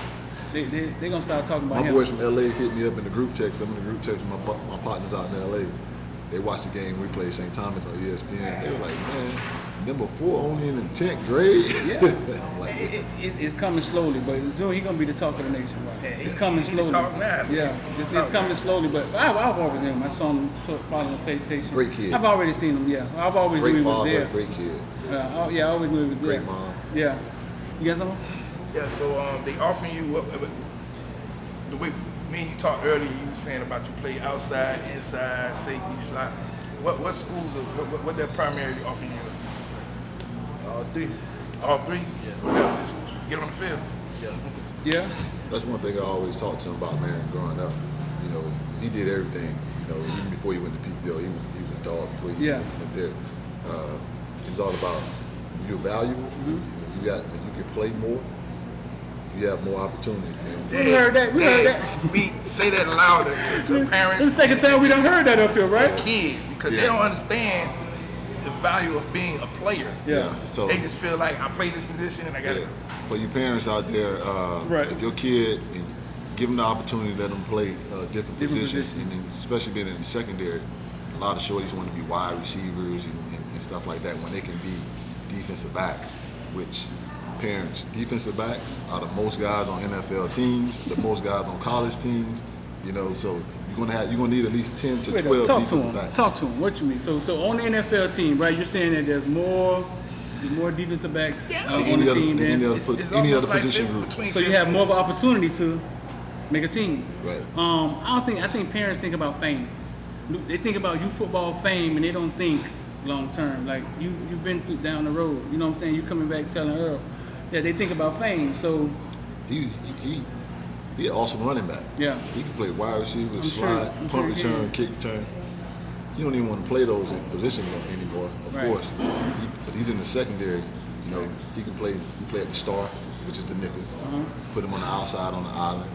They're going to start talking about my him. boys from LA hit me up in the group text. I'm in the group text with my partners out in LA. They watched the game we played St. Thomas on ESPN. They were like, man, number 4 only in the 10th grade. Yeah. I'm like, it's coming slowly, but soon he's going to be the talk of the nation. Right? It's coming slowly. Talk now. Yeah, it's coming slowly, but I've always known him. I saw him following the PlayStation. Great kid. I've already seen him, yeah. I've always knew he was there. Great kid. I always knew he was there. Great mom. Yeah. You got something? Yeah, so they offering you, the way me and you talked earlier, you were saying about you play outside, inside, safety, slot. What schools, what they're primarily offering you? All 3. All 3? Yeah. Well, just get on the field. Yeah. That's one thing I always talked to him about, man, growing up. You know, he did everything. You know, even before he went to PPO, he was a dog before he went there. It's all about you're valuable. Mm-hmm. You can play more. You have more opportunity. We heard that. Say that louder to parents. This is the second time we done heard that up here, right? Kids, because they don't understand the value of being a player. Yeah. So they just feel like I play this position and I got to. For you parents out there, if your kid, give them the opportunity to let them play different positions, and especially being in the secondary. a lot of shorties want to be wide receivers and stuff like that when they can be defensive backs, which parents, defensive backs are the most guys on NFL teams, the most guys on college teams, you know, so you're gonna need at least 10 to 12 defensive backs. Talk to him. What you mean? So on the NFL team, right? You're saying that there's more defensive backs on the team than any other position group. So you have more of an opportunity to make a team. Right. I think parents think about fame. They think about youth football fame, and they don't think long term. Like you've been down the road. You know what I'm saying? You coming back telling Earl. Yeah, they think about fame. So he an awesome running back. Yeah. He can play wide receiver, slide, punt return, kick return. You don't even want to play those in position anymore, of course. But he's in the secondary. You know, he can play. He play at the star, which is the nickel. Put him on the outside on the island.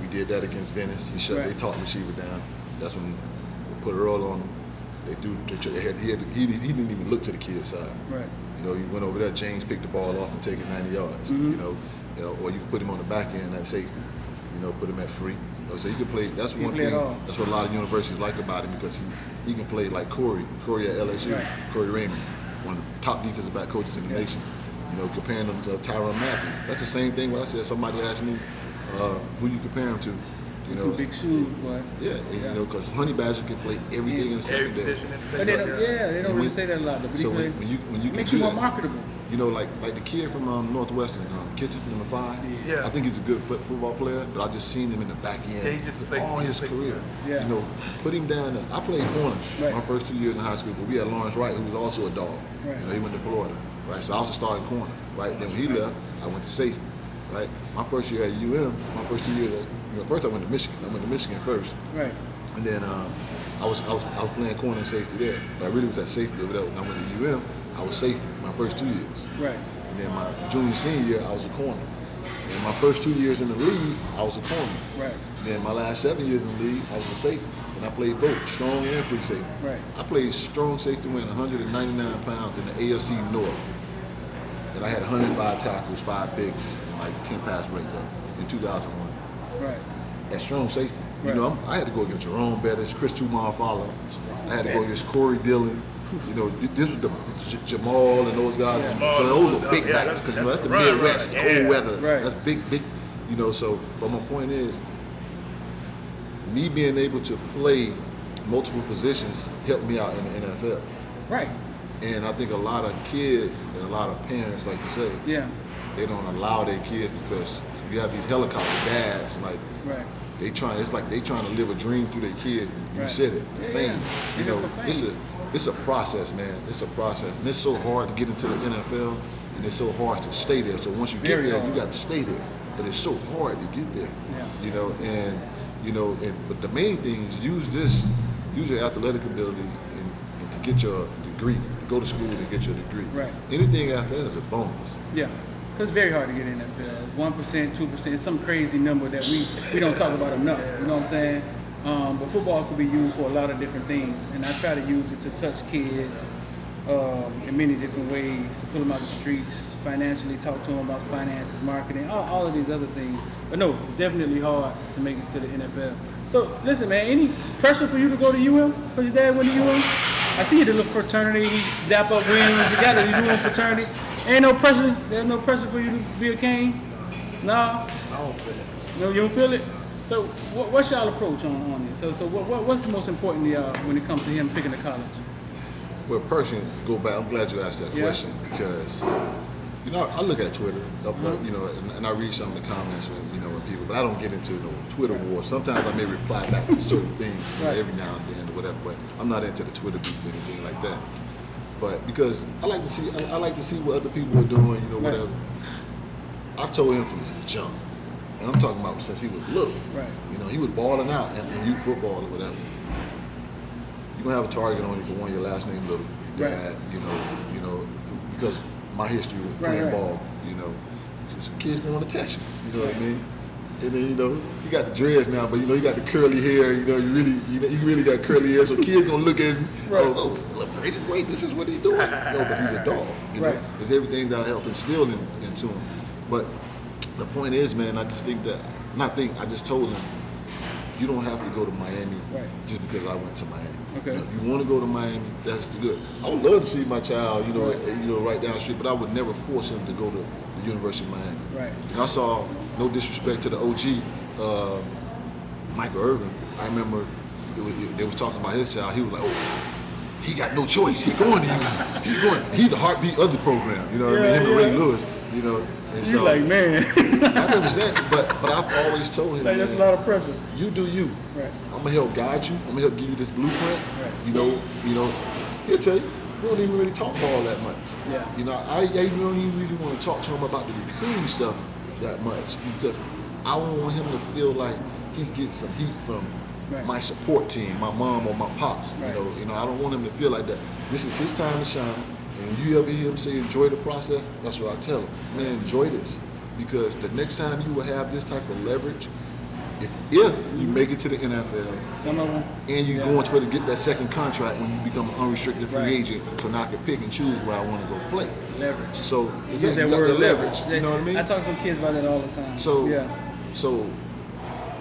We did that against Venice. They taught receiver down. That's when we put Earl on him. He didn't even look to the kid's side. Right. You know, he went over there. James picked the ball off and take it 90 yards. You know, or you can put him on the back end at safety. You know, put him at free. You know, so he can play. That's one thing. That's what a lot of universities like about him, because he can play like Corey at LSU. Corey Raymond, one of the top defensive back coaches in the nation. You know, comparing him to Tyrann Mathieu. That's the same thing when I said somebody asked me who you compare him to. You know, some big shoes, boy. Yeah, you know, because Honey Badger can play everything in the secondary. Every position in the But they don't really say that a lot. But so when you makes you more marketable. You know, like the kid from Northwestern, Kitchen, number 5. Yeah. I think he's a good football player, but I just seen him in the back end. Yeah, he's just a safety. All his career. Yeah. You know, put him down there. I played corner my first 2 years in high school, but we had Lawrence Wright, who was also a dog. Right. You know, he went to Florida, right? So I was a starting corner, right? Then when he left, I went to safety, right? My first year at UM, my first 2 years, first I went to Michigan. I went to Michigan first. Right. And then I was playing corner and safety there, but I really was at safety over there. When I went to UM, I was safety my first 2 years. Right. And then my junior, senior year, I was a corner. And my first 2 years in the league, I was a corner. Right. And then my last 7 years in the league, I was a safety. And I played both, strong and free safety. Right. I played strong safety, weighing 199 pounds in the AFC North. And I had 105 tackles, 5 picks, and like 10 pass breakups in 2001. Right. At strong safety. You know, I had to go against Jerome Bettis, Chris Tumar-Follow. I had to go against Corey Dillon. You know, this was the Jamal and those guys. Jamal, so those were big backs, because that's the Midwest, cold weather. Right. That's big, you know, so, but my point is, me being able to play multiple positions helped me out in the NFL. Right. And I think a lot of kids and a lot of parents, like you say, they don't allow their kids, because you have these helicopter dads, like, it's like they trying to live a dream through their kids. You said it, fame. You know, it's a process, man. It's a process, and it's so hard to get into the NFL, and it's so hard to stay there. So once you get there, you got to stay there. But it's so hard to get there. You know, but the main thing is use your athletic ability and to get your degree, to go to school and get your degree. Right. Anything after that is a bonus. Yeah. Because it's very hard to get in NFL. 1%, 2%, it's some crazy number that we don't talk about enough. You know what I'm saying? But football could be used for a lot of different things, and I try to use it to touch kids in many different ways, to pull them out the streets, financially talk to them about finances, marketing, all of these other things. But no, it's definitely hard to make it to the NFL. So listen, man, any pressure for you to go to UM? Because your dad went to UM? I see you did a little fraternity, dap up wings, you got a UM fraternity. Ain't no pressure. There's no pressure for you to be a Cane? No? I don't feel it. No, you don't feel it? So what's y'all approach on this? So what's the most important to y'all when it comes to him picking a college? Well, personally, go back. I'm glad you asked that question, because you know, I look at Twitter, you know, and I read some of the comments with people, but I don't get into no Twitter war. Sometimes I may reply back to certain things every now and then or whatever, but I'm not into the Twitter beef or anything like that. But because I like to see what other people are doing, you know, whatever. I've told him from the jump, and I'm talking about since he was little. Right. You know, he was balling out in youth football or whatever. You're gonna have a target on you for one, your last name Little, your dad, you know, because my history with playing ball, you know, some kids don't want to touch you. You know what I mean? And then, you know, you got the dreads now, but you know, you got the curly hair, you know, you really got curly hair, so kids gonna look at him, wait, this is what he's doing. No, but he's a dog. You know? It's everything that I help instill into him. But the point is, man, I just think that, I just told him, you don't have to go to Miami just because I went to Miami. Okay. You know, if you want to go to Miami, that's good. I would love to see my child, right down the street, but I would never force him to go to the University of Miami. Right. And I saw, no disrespect to the OG, Michael Irvin. I remember they was talking about his child. He was like, oh, he got no choice. He's going to uni. He's going. He's the heartbeat of the program. You know what I mean? Him and Ray Lewis. You know. And you like, man. I understand, but I've always told him, like, that's a lot of pressure. You do you. Right. I'm gonna help guide you. I'm gonna help give you this blueprint. Right. You know. He'll tell you. We don't even really talk ball that much. Yeah. You know, I don't even really want to talk to him about the recruiting stuff that much because I don't want him to feel like he's getting some heat from my support team, my mom or my pops. Right. You know, I don't want him to feel like that. This is his time to shine. And you ever hear him say enjoy the process, that's what I tell him. Man, enjoy this. Because the next time you will have this type of leverage, if you make it to the NFL and you're going to get that second contract when you become an unrestricted free agent, so now I can pick and choose where I want to go play. Leverage. So you got that word leverage. You know what I mean? I talk to kids about that all the time. So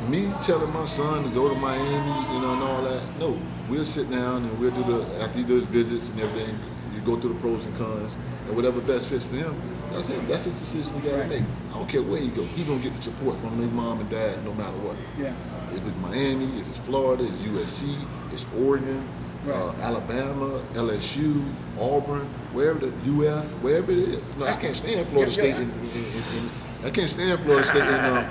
me telling my son to go to Miami, and all that, no, we'll sit down and we'll do after he does visits and everything, you go through the pros and cons, and whatever best fits for him, that's it. That's his decision you gotta make. I don't care where he go. He's gonna get the support from his mom and dad no matter what. Yeah. If it's Miami, if it's Florida, it's USC, it's Oregon, Alabama, LSU, Auburn, wherever wherever it is. I can't stand Florida State I can't stand Florida State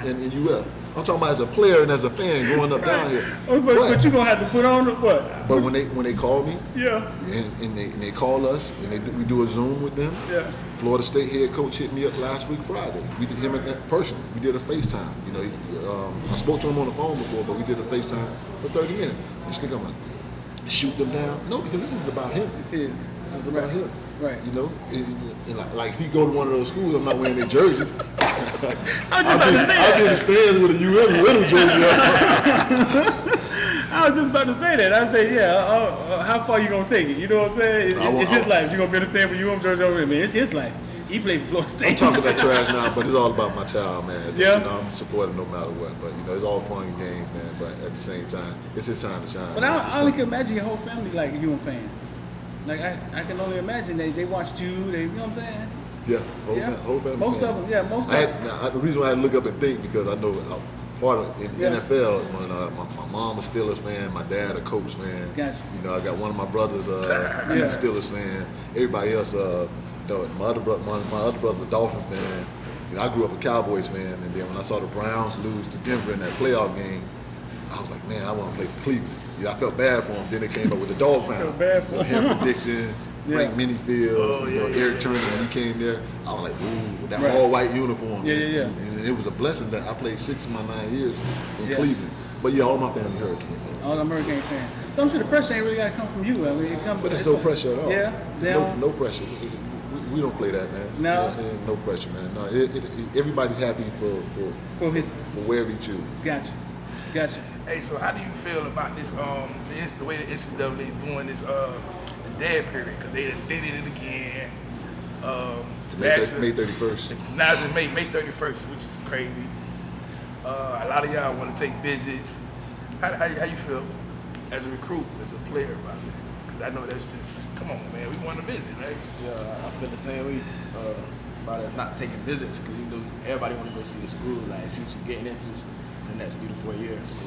in UF. I'm talking about as a player and as a fan growing up down here. But you're gonna have to put on what? But when they call me, and they call us and we do a Zoom with them. Yeah. Florida State head coach hit me up last week Friday. We did him in person. We did a FaceTime. I spoke to him on the phone before, but we did a FaceTime for 30 minutes. You think I'm gonna shoot them down? No, because this is about him. This is about him. Right. Like if you go to one of those schools, I'm not wearing their jerseys. I'll be in the stands with a UM Little jersey on. I was just about to say that. I say, how far you gonna take it? You know what I'm saying? It's his life. You gonna be in the stand with UM jersey over here, man. It's his life. He played for Florida State. I'm talking that trash now, but it's all about my child, man. I'm supporting no matter what. But it's all fun and games, man. But at the same time, it's his time to shine. But I only can imagine your whole family like UM fans. Like I can only imagine they watched you. You know what I'm saying? Yeah, whole family. Most fan. of them, yeah, most of them. The reason why I look up and think because I know part of in NFL. When my mom a Steelers fan, my dad a Colts fan. Gotcha. I got one of my brothers he's a Steelers fan. Everybody else, my other brother's a Dolphin fan. I grew up a Cowboys fan, and then when I saw the Browns lose to Denver in that playoff game, I was like, man, I want to play for Cleveland. I felt bad for him. Then they came up with the dog pound. Felt bad for him. Hanford Dixon, Frank Minifield, Eric Turner when he came there. I was like, ooh, that all-white uniform. And it was a blessing that I played 6 of my 9 years in Cleveland. But all my family Hurricane fans. All the Hurricane fans. So I'm sure the pressure ain't really got to come from you. I mean, but there's no pressure at all. Yeah. No pressure. We don't play that, man. No. No pressure, man. No, everybody's happy for wherever he chooses. Gotcha. Hey, so how do you feel about this? The way the NCAA doing this, the dead period, because they extended it again. May 31st. It's now in May 31st, which is crazy. A lot of y'all want to take visits. How you feel as a recruit, as a player about it? Because I know that's just, come on, man, we want to visit, right? Yeah, I feel the same way about us not taking visits, because everybody want to go see the school, like see what you're getting into in the next 3 to 4 years. So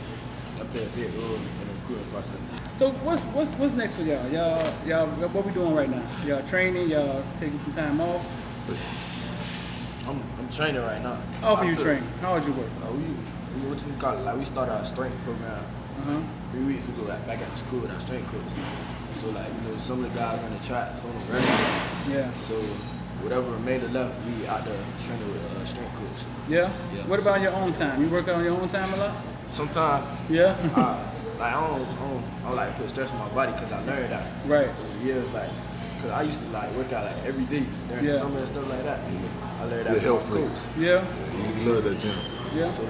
that play a big role in the recruiting process. So what's next for y'all? Y'all, what we doing right now? Y'all training? Y'all taking some time off? I'm training right now. How often you train? How hard you work? What you call it? Like we started our strength program 3 weeks ago back at the school with our strength coach. So some of the guys on the track, some of the wrestling. Yeah. So whatever remainder left, we out there training with a strength coach. Yeah. What about your own time? You work out on your own time a lot? Sometimes. Yeah. I don't like to put stress on my body because I learned that. Right. Over the years, because I used to work out every day during the summer and stuff like that. I learned that from my coach. Yeah. You learned that, Jim. Yeah. So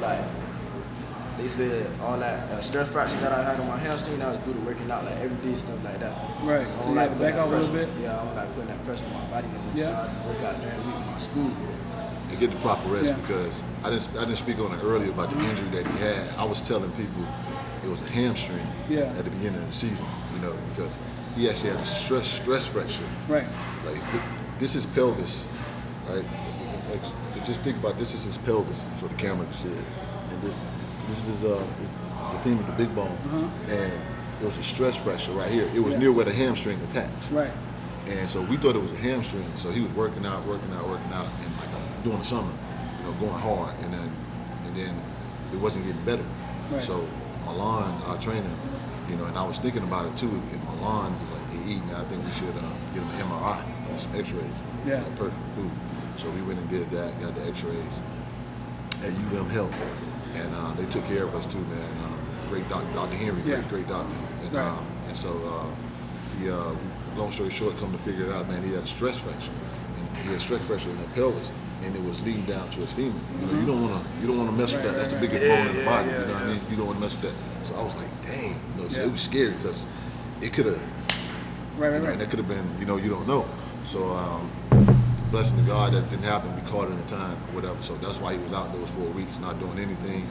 they said all that stress fracture that I had on my hamstring, I was due to working out every day and stuff like that. Right. So you had to back off a little bit. Yeah, I don't like putting that pressure on my body no more. So I just work out during the week in my school. To get the proper rest because I didn't speak on it earlier about the injury that he had. I was telling people it was a hamstring at the beginning of the season, you know, because he actually had a stress fracture. Right. Like this is pelvis, right? Like, just think about this is his pelvis, so the camera can see it, and this is the femur, the big bone, and it was a stress fracture right here. It was near where the hamstring attached. Right. And so we thought it was a hamstring. So he was working out, and like during the summer, you know, going hard, and then it wasn't getting better. Right. So Milan, our trainer, you know, and I was thinking about it too. And Milan's like, hey, man, I think we should get him an MRI and some X-rays. Yeah. Like, perfect, cool. So we went and did that, got the X-rays at UM Health, and they took care of us too, man. Great doctor, Dr. Henry, great doctor. And, right. And so he, long story short, come to figure it out, man, he had a stress fracture. And he had a stress fracture in the pelvis, and it was leading down to his femur. You know, you don't want to mess with that. That's the biggest bone in the body. You know what I mean? You don't want to mess with that. So I was like, dang, you know, so it was scary because it could have, and that could have been, you know, you don't know. So blessing to God that didn't happen. We caught it in time, or whatever. So that's why he was out those 4 weeks, not doing anything.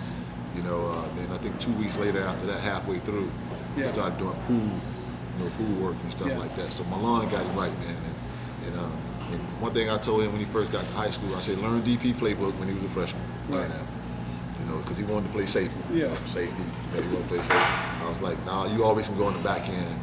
You know, then I think 2 weeks later after that, halfway through, he started doing pool work and stuff like that. So Milan got it right, man. And one thing I told him when he first got to high school, I said, learn DP playbook when he was a freshman. Right now. You know, because he wanted to play safety. Yeah. Safety. You know, he wanted to play safety. I was like, nah, you always can go on the back end.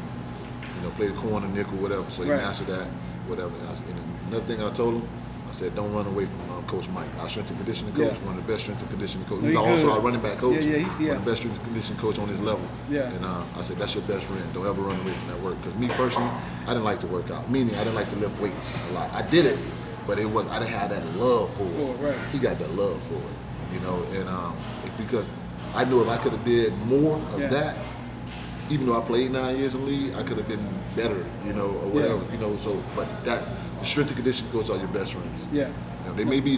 You know, play the corner, nickel, whatever. So he mastered that, whatever. And another thing I told him, I said, don't run away from Coach Mike, our strength and conditioning coach, one of the best strength and conditioning coaches. He's also our running back coach, one of the best strength and conditioning coach on his level. Yeah. And I said, that's your best friend. Don't ever run away from that work. Because me personally, I didn't like to work out. Meaning, I didn't like to lift weights a lot. I did it, but I didn't have that love for it. Right. He got that love for it, you know. And because I knew if I could have did more of that, even though I played 9 years in the league, I could have been better, you know, or whatever, you know. So, but that's the strength and conditioning coach are your best friends. Yeah. You know, they may be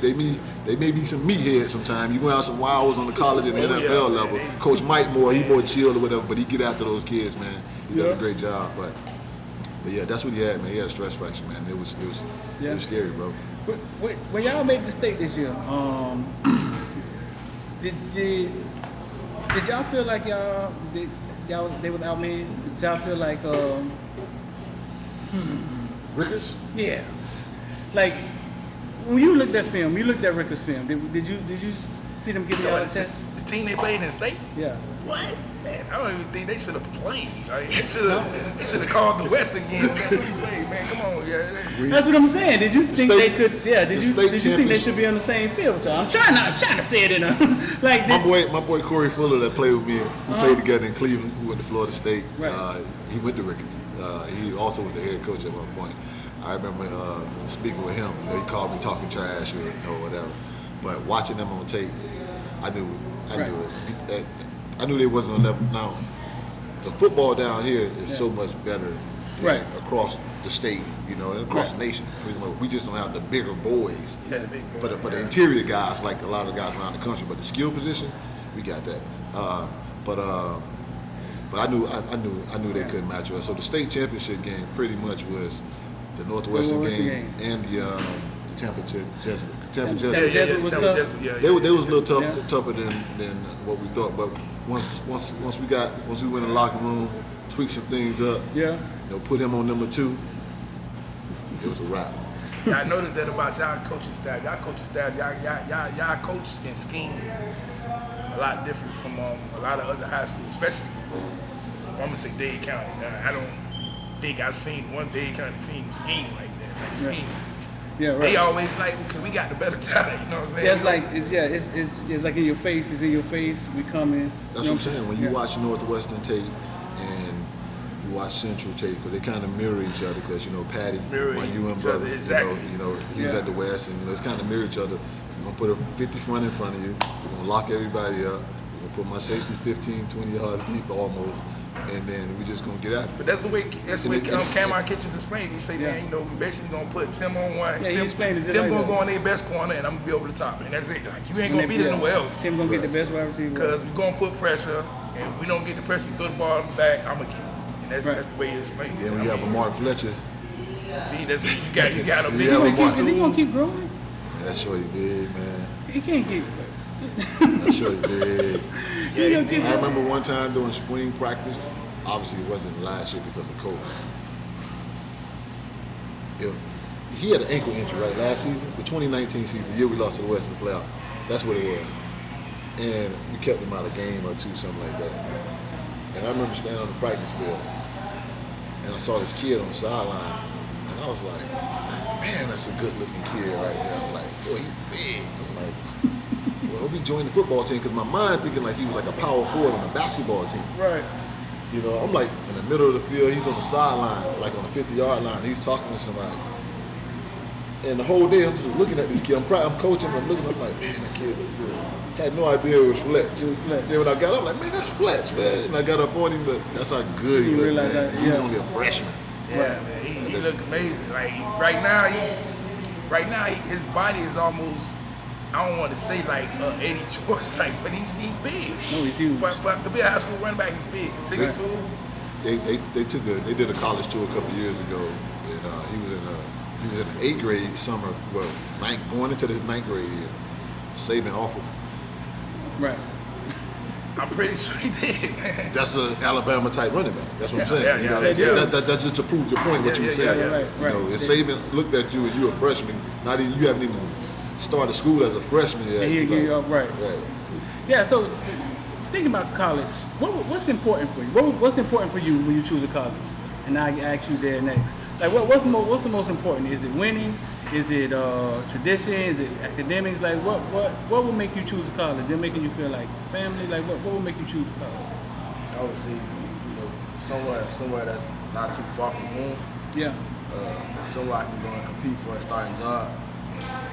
some meatheads sometimes. You go out some wilds on the college and the NFL level. Coach Mike he more chill or whatever, but he get after those kids, man. He does a great job. But yeah, that's what he had, man. He had a stress fracture, man. It was scary, bro. When y'all made the state this year, did y'all feel like they was outmanned? Did y'all feel like Ricketts? Yeah. Like when you looked at film, you looked at Ricketts' film. Did you see them give y'all a test? The team they played in state? Yeah. What? Man, I don't even think they should have played. Like, they should have called the West again. Man, come on, That's what I'm saying. Did you think they could? Yeah. Did you think they should be on the same field with y'all? I'm trying to say it in a like. My boy Corey Fuller that played with me. We played together in Cleveland. We went to Florida State. Right. He went to Ricketts. He also was the head coach at one point. I remember speaking with him. You know, he called me talking trash or whatever. But watching them on tape, I knew it. I knew they wasn't on level. Now, the football down here is so much better across the state, you know, and across the nation. We just don't have the bigger boys. The big boys. For the interior guys, like a lot of guys around the country. But the skill position, we got that. But I knew they couldn't match us. So the state championship game pretty much was the Northwestern game and the Tampa Jesuit. They was a little tougher than what we thought. But once we went in the locker room, tweaked some things up, you know, put him on number 2, it was a wrap. Yeah, I noticed that about y'all coaching staff. Y'all coach and scheme a lot different from a lot of other high schools, especially I'm gonna say Dade County. I don't think I've seen one Dade County team scheme like that. Like scheme. Yeah, right. They always like, okay, we got the better talent. You know what I'm saying? Yeah, it's like in your face. It's in your face. We come in. That's what I'm saying. When you watch Northwestern tape and you watch Central tape, because they kind of mirror each other. Because Patty, my UM brother, exactly. He was at the West, and it's kind of mirror each other. We're gonna put a 50 front in front of you. We're gonna lock everybody up. We're gonna put my safety 15, 20 yards deep almost. And then we just gonna get out. But that's the way Cameron Kitchens explained. He said, man, we basically gonna put Tim on one. Tim gonna go in their best corner, and I'm gonna be over the top, and that's it. Like you ain't gonna beat us nowhere else. Tim gonna get the best wide receiver. Because we're gonna put pressure, and if we don't get the pressure, you throw the ball back, I'm gonna get it. And that's the way he explained it. Then when you have a Mark Fletcher. See, that's what you got a big 6'2". Is he gonna keep growing? Yeah, that's shorty big, man. He can't keep. That shorty big. Yeah, I remember one time doing spring practice. Obviously, it wasn't last year because of COVID. He had an ankle injury, right, last season? The 2019 season, the year we lost to the West in the playoff. That's what it was. And we kept him out a game or two, something like that. And I remember standing on the practice field, and I saw this kid on the sideline, and I was like, man, that's a good-looking kid right there. I'm like, boy, he's big. I'm like, well, he joined the football team, because my mind thinking like he was like a power forward on a basketball team. Right. You know, I'm like in the middle of the field, he's on the sideline, like on the 50-yard line, he's talking to somebody. And the whole day, I'm just looking at this kid. I'm coaching him. I'm looking. I'm like, man, that kid look good. Had no idea it was Fletch. Then when I got up, I'm like, man, that's Fletch, man. And I got up on him, but that's how good he looked, man. That, he was only a freshman. Yeah, man, he looked amazing. Like right now, his body is almost. I don't want to say like Eddie George, like, but he's big. No, he's huge. To be a high school running back, he's big. 6'2". They did a college tour a couple of years ago, and he was in 8th grade summer, well, going into his 9th grade year. Saban offered him. Right. I'm pretty sure he did, man. That's an Alabama type running back. That's what I'm saying. That's just to prove your point, what you said. Right. You know, if Saban looked at you and you're a freshman, you haven't even started school as a freshman yet. Right. Yeah, so thinking about college, what's important for you? What's important for you when you choose a college? And I ask you there next. Like, what's the most important? Is it winning? Is it tradition? Is it academics? Like, what will make you choose a college? They're making you feel like family. Like, what will make you choose a college? I would say, you know, somewhere that's not too far from home. Yeah. Somewhere I can go and compete for a starting job.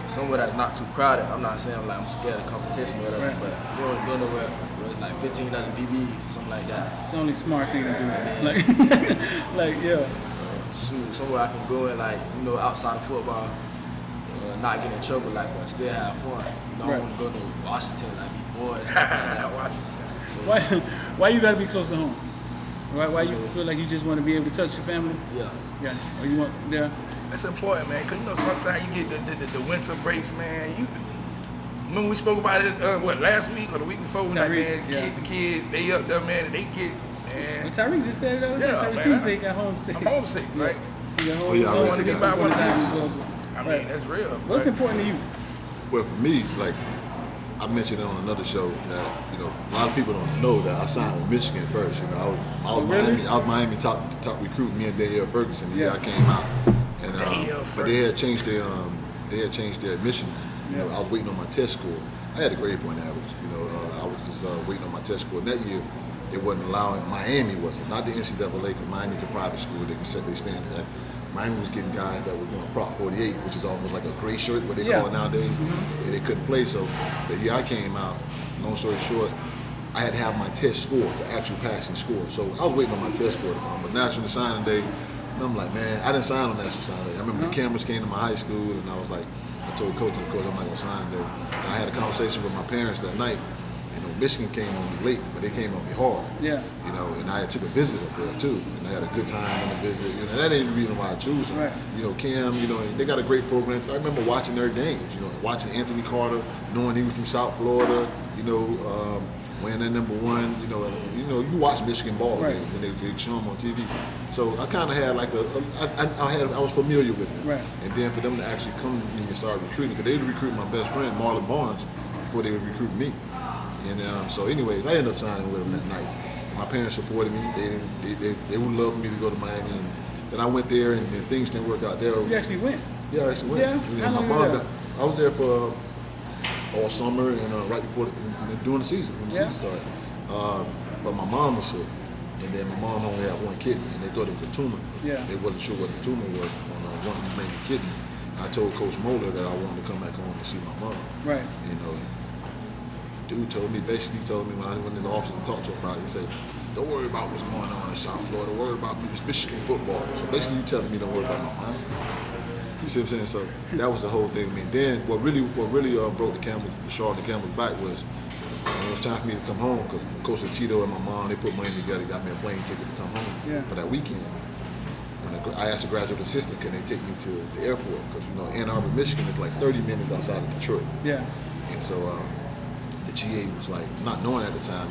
Somewhere that's not too crowded. I'm not saying like I'm scared of competition or whatever, but go nowhere where it's like 15 other DBs, something like that. It's the only smart thing to do. Like, yeah. Somewhere I can go and, like, you know, outside of football, not get in trouble, like, but still have fun. You know, I don't want to go to Washington, like, be bored. Washington. So, why you gotta be close to home? Why you feel like you just want to be able to touch your family? Yeah. Or you want, That's important, man, because, you know, sometimes you get the winter breaks, man. Remember we spoke about it, last week or the week before? Like, man, the kid, they up there, man, and they get, man. Well, Tyreek just said it the other day. Tyreek Tuesday got homesick. I'm homesick, right? He got Oh, yeah, I want to be by one of these. I mean, that's real. What's important to you? Well, for me, like, I mentioned it on another show that, you know, a lot of people don't know that I signed with Michigan first. You know, I was Miami top recruit, me and Danielle Ferguson, the year I came out. And but they had changed their admissions. You know, I was waiting on my test score. I had a grade point average. You know, I was just waiting on my test score. And that year, it wasn't allowing. Miami wasn't, not the NCAA, because Miami's a private school. They can set their standard. Like, Miami was getting guys that were doing Prop 48, which is almost like a gray shirt, what they call it nowadays, and they couldn't play. So the year I came out, long story short, I had to have my test score, the actual passing score. So I was waiting on my test score to come. But National Signing Day, and I'm like, man, I didn't sign on National Signing Day. I remember the cameras came to my high school, and I was like, I told coach, I'm not gonna sign today. I had a conversation with my parents that night. You know, Michigan came on me late, but they came on me hard. Yeah. You know, and I took a visit up there too, and I had a good time on the visit. You know, that ain't the reason why I choose them. Right. You know, Cam, you know, they got a great program. I remember watching their games. You know, watching Anthony Carter, knowing he was from South Florida. You know, wearing that number 1. You know, you watch Michigan ball when they show them on TV. So I kind of had like I was familiar with them. Right. And then for them to actually come to me and start recruiting, because they would recruit my best friend Marlon Barnes before they would recruit me. And so anyways, I ended up signing with them that night. My parents supported me. They would love for me to go to Miami. And then I went there, and things didn't work out there. You actually went? Yeah, I actually went. Yeah? How long my were you mom I was there for all summer and right before during the season, when the season started. But my mom was sick, and then my mom only had one kidney, and they thought it was a tumor. Yeah. They wasn't sure what the tumor was on one main kidney. And I told Coach Moeller that I wanted to come back home and see my mom. Right. You know, dude told me when I went in the office and talked to him about it, he said, don't worry about what's going on in South Florida, worry about Michigan football. So basically you telling me don't worry about my mom. You see what I'm saying? So that was the whole thing. I mean, then what really broke the straw on the camel's back was when it was time for me to come home, because Coach Tito and my mom, they put money together, got me a plane ticket to come home for that weekend. When I asked the graduate assistant, can they take me to the airport? Because, you know, Ann Arbor, Michigan is like 30 minutes outside of Detroit. Yeah. And so the GA was like, not knowing at the time,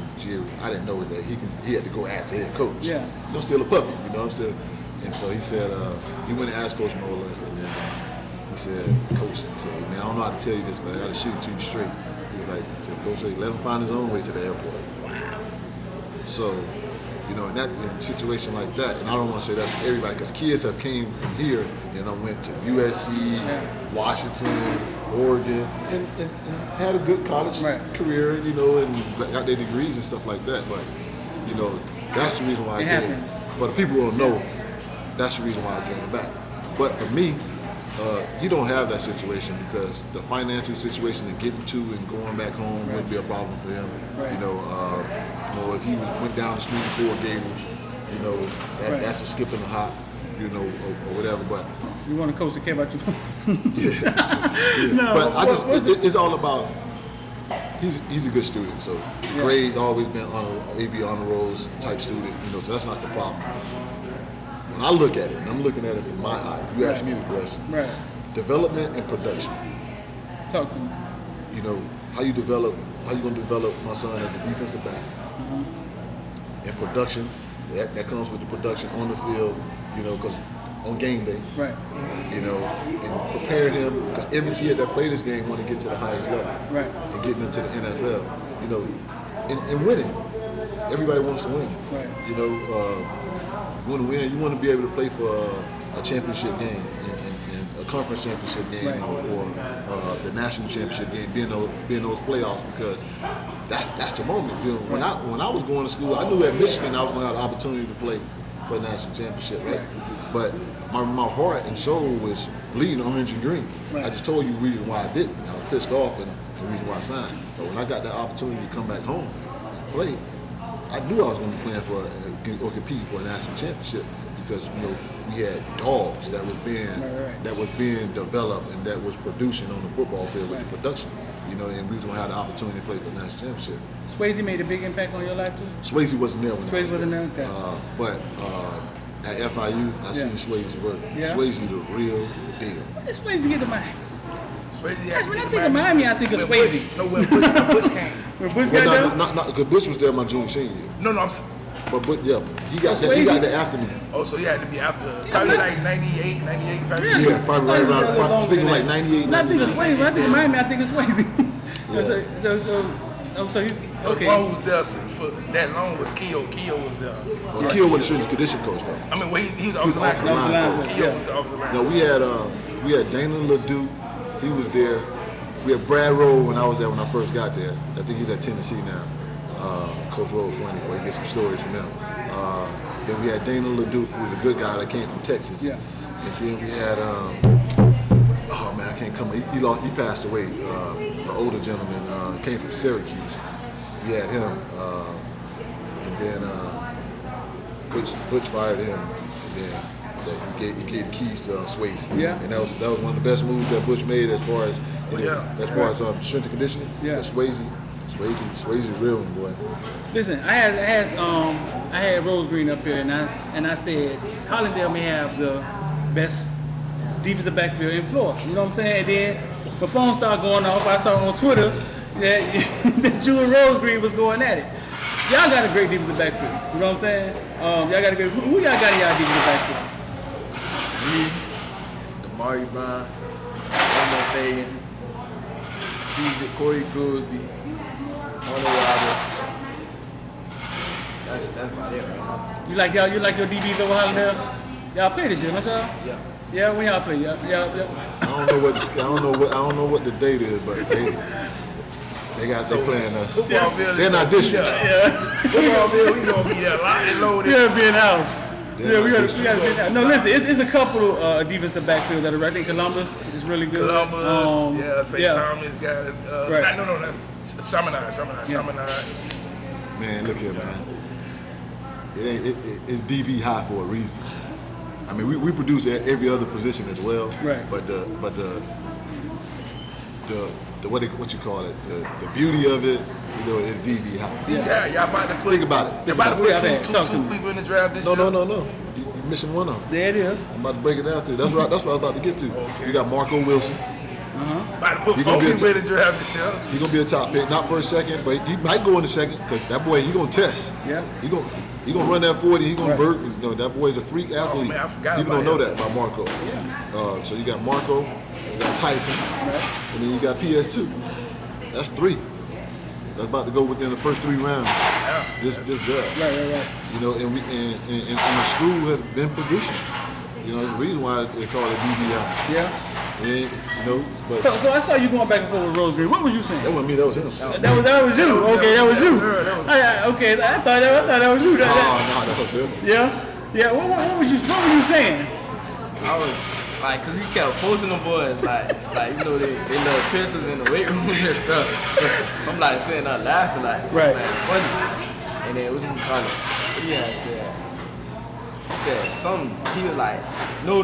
I didn't know that he had to go ask the head coach. Yeah. Still a puppy, you know what I'm saying? And so he said, he went and asked Coach Mola, and then he said, Coach, he said, man, I don't know how to tell you this, but I got to shoot it to you straight. He said, Coach, let him find his own way to the airport. Wow. So, in a situation like that, and I don't want to say that's for everybody, because kids have came from here and I went to USC, Washington, Oregon, and had a good college career, and got their degrees and stuff like that. But, that's the reason why I came. For the people who don't know, that's the reason why I came back. But for me, you don't have that situation because the financial situation of getting to and going back home would be a problem for him. Right. If he went down the street in Coral Gables, that's a skip in the hop, or whatever. But you want a coach to care about you? yeah. No, but it's all about. He's a good student, so grades always been AB honor rolls type student, so that's not the problem. When I look at it, and I'm looking at it from my eye, you asked me the question. Right. Development and production. Talk to me. How you gonna develop my son as a defensive back. Mm-hmm. And production, that comes with the production on the field, because on game day. Right. And prepare him, because every kid that play this game want to get to the highest level. Right. And getting into the NFL. And winning. Everybody wants to win. Right. You want to win, you want to be able to play for a championship game and a conference championship game or the national championship game, being those playoffs, because that's the moment. When I was going to school, I knew at Michigan I was going to have the opportunity to play for a national championship, right? But my heart and soul was bleeding orange and green. Right. I just told you the reason why I didn't. I was pissed off, and the reason why I signed. But when I got the opportunity to come back home and play, I knew I was going to be playing for or competing for a national championship, because we had dogs that was being developed and that was producing on the football field with the production. And we was going to have the opportunity to play for the national championship. Swayze made a big impact on your life too? Swayze wasn't there when Swayze wasn't there. Okay. But at FIU, I seen Swayze work. Yeah. Swayze the real deal. When did Swayze get to Miami? Swayze when I think of Miami, I think of Swayze. When Bush came. When Bush got there? Not because Bush was there my junior senior year. No, But he got there after me. Oh, so he had to be after, probably like 98, probably. Really? Yeah, probably right around, I think like 98. When I think of Swayze, when I think of Miami, I think of Swayze. The one who was there for that long was Keo. Keo was there. Well, Keo was the strength and condition coach, though. I mean, he was the offensive line coach. Keo was the offensive line coach. No, we had Dana LeDuc. He was there. We had Brad Rowe when I was there when I first got there. I think he's at Tennessee now. Coach Rowe, funny, boy, you get some stories from him. Then we had Dana LeDuc, who was a good guy that came from Texas. Yeah. And then we had, I can't come. He passed away. An older gentleman came from Syracuse. We had him, and then Butch fired him. And then he gave the keys to Swayze. Yeah. And that was one of the best moves that Butch made as far as strength and conditioning. Yeah. Swayze real one, boy. Listen, I had Rose Green up here, and I said Hollandale may have the best defensive backfield in Florida. You know what I'm saying? And then the phone started going off. I saw on Twitter that you and Rose Green was going at it. Y'all got a great defensive backfield. You know what I'm saying? Y'all got a great. Who y'all got in y'all defensive backfield? Me, Damari Brown, Emma Fagan, Caesar, Corey Goolsby, Arnold Roberts. That's about it right now. You like your DBs over Hollandale? Y'all play this year, don't y'all? Yeah. Yeah, when y'all play, yeah. I don't know what the date is, but they playing us. Footballville. They're not dishing. Yeah. Footballville, we gonna be there locked and loaded. Yeah, being house. Yeah, we gotta be there. No, listen, it's a couple of defensive backfield that are right. I think Columbus is really good. Columbus, St. Thomas got it. Right. No, Chaminade. Man, look here, man. It's DB high for a reason. I mean, we produce at every other position as well. Right. But the what you call it, the beauty of it, is DB high. Yeah, y'all about to put. Think about it. Y'all about to put two people in the draft this year. No. You're missing one of them. There it is. I'm about to break it down to you. That's what I was about to get to. Okay. We got Marco Wilson. About to put Foki with the draft the show. He's gonna be a top pick, not first, second, but he might go in the second because that boy he gonna test. Yeah. He gonna run that 40. He gonna vert. You know, that boy's a freak athlete. Man, I forgot People about don't know him. that about Marco. Yeah. So you got Marco, you got Tyson, and then you got PS2. That's 3. That's about to go within the first 3 rounds. Yeah. This draft. Right. You know, and the school has been producing. You know, there's a reason why they call it BBI. Yeah. You know, but So I saw you going back and forth with Rose Green. What was you saying? that wasn't me. That was him. That was you. Okay, that was you. Okay, I thought that was you. No, that was him. Yeah. What were you saying? I was like, cause he kept posting them boys, like you know they love pictures in the weight room and stuff. Somebody sitting there laughing like, Right. man, funny. And then it was kind of, he said something. He was like, no,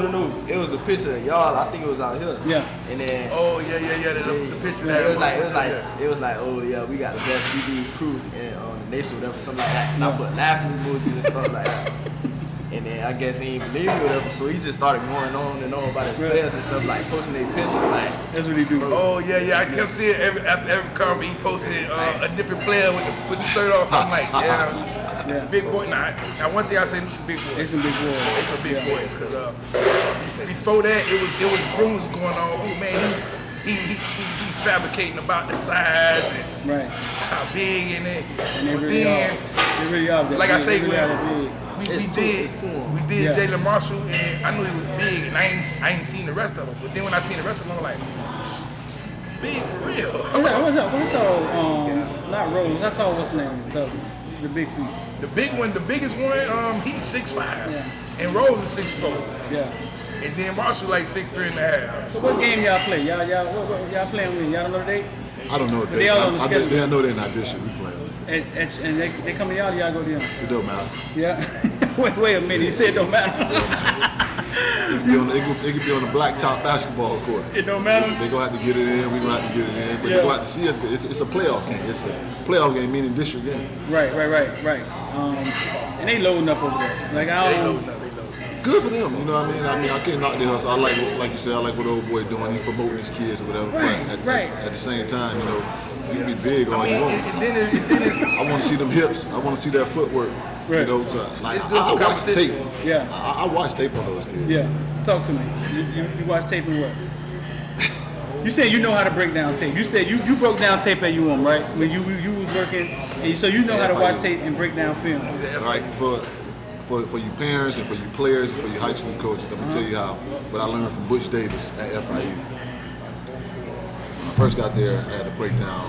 it was a picture of y'all. I think it was out here. Yeah. And then Oh yeah. The picture yeah, that it was like, oh yeah, we got the best BB crew on the nation, whatever, something like that. And I put laughing emojis and stuff like that. And then I guess he ain't believe me or whatever, so he just started going on and on about his players and stuff, like posting their pictures, like. That's what he do. Oh yeah. I kept seeing after every comment he posted a different player with the shirt off. I'm like, it's a big boy. Now one thing I say, these some big boys. They some big boys. They some big boys, cause before that it was rumors going on. Oh man, he fabricating about the size and how big and it. And they But really then, are. They really are. like I say, They really we did Jalen Marshall, and I knew he was big, and I ain't seen the rest of them. But then when I seen the rest of them, I'm like, big for real. What's tall? Not Rose. How tall? What's his name? The big feet. The biggest one, he's 6'5", and Rose is 6'4". Yeah. And then Marshall like 6'3.5". So what game y'all play? Y'all playing with? Y'all don't know the date? I don't know what They all on the schedule. They know they're not this year. We playing. And they come to y'all go to them? It don't matter. Yeah. wait a minute. You said it don't matter. They could be on the blacktop basketball court. It don't matter? They gonna have to get it in. We gonna have to get it in. But they gonna have to see it. It's a playoff game. It's a playoff game, meaning district game. Right. And they loading up over there. Like They loading up. Good for them, you know what I mean? I can't knock their hustle. I like you said, I like what the old boy doing. He's promoting his kids or whatever. But at the same time, you know, you can be big all you want. And then it's I want to see them hips. I want to see that footwork. Right. You know, like It's good I for watch tape. competition. Yeah. I watch tape on those kids. Yeah. Talk to me. You watch tape and what? You said you know how to break down tape. You said you broke down tape at UM, right? When you was working, and so you know how to watch tape and break down film. Right, for you parents and for you players and for you high school coaches, I'm gonna tell you what I learned from Butch Davis at FIU. When I first got there, I had to break down,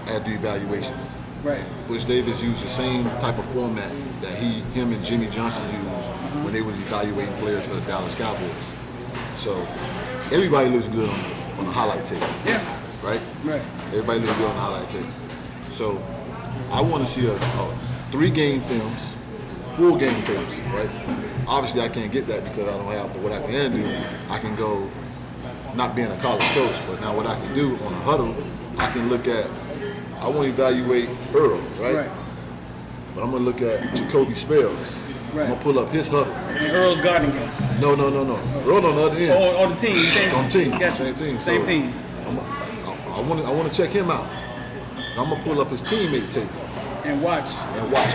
I had to do evaluations. Right. Butch Davis used the same type of format that him and Jimmy Johnson used when they were evaluating players for the Dallas Cowboys. So everybody looks good on the highlight tape. Yeah. Right? Right. Everybody looks good on the highlight tape. So I want to see a 3 game films, full game films, right? Obviously I can't get that because I don't have, but what I can do, I can go, not being a college coach, but now what I can do on a huddle, I can look at, I want to evaluate Earl, right? But I'm going to look at Jacoby Spells. Right. I'm going to pull up his huddle. And Earl's guarding game. No. Earl on the other end. On the team. On the team. Gotcha. Same team. Same So team. I want to check him out. I'm going to pull up his teammate tape. And watch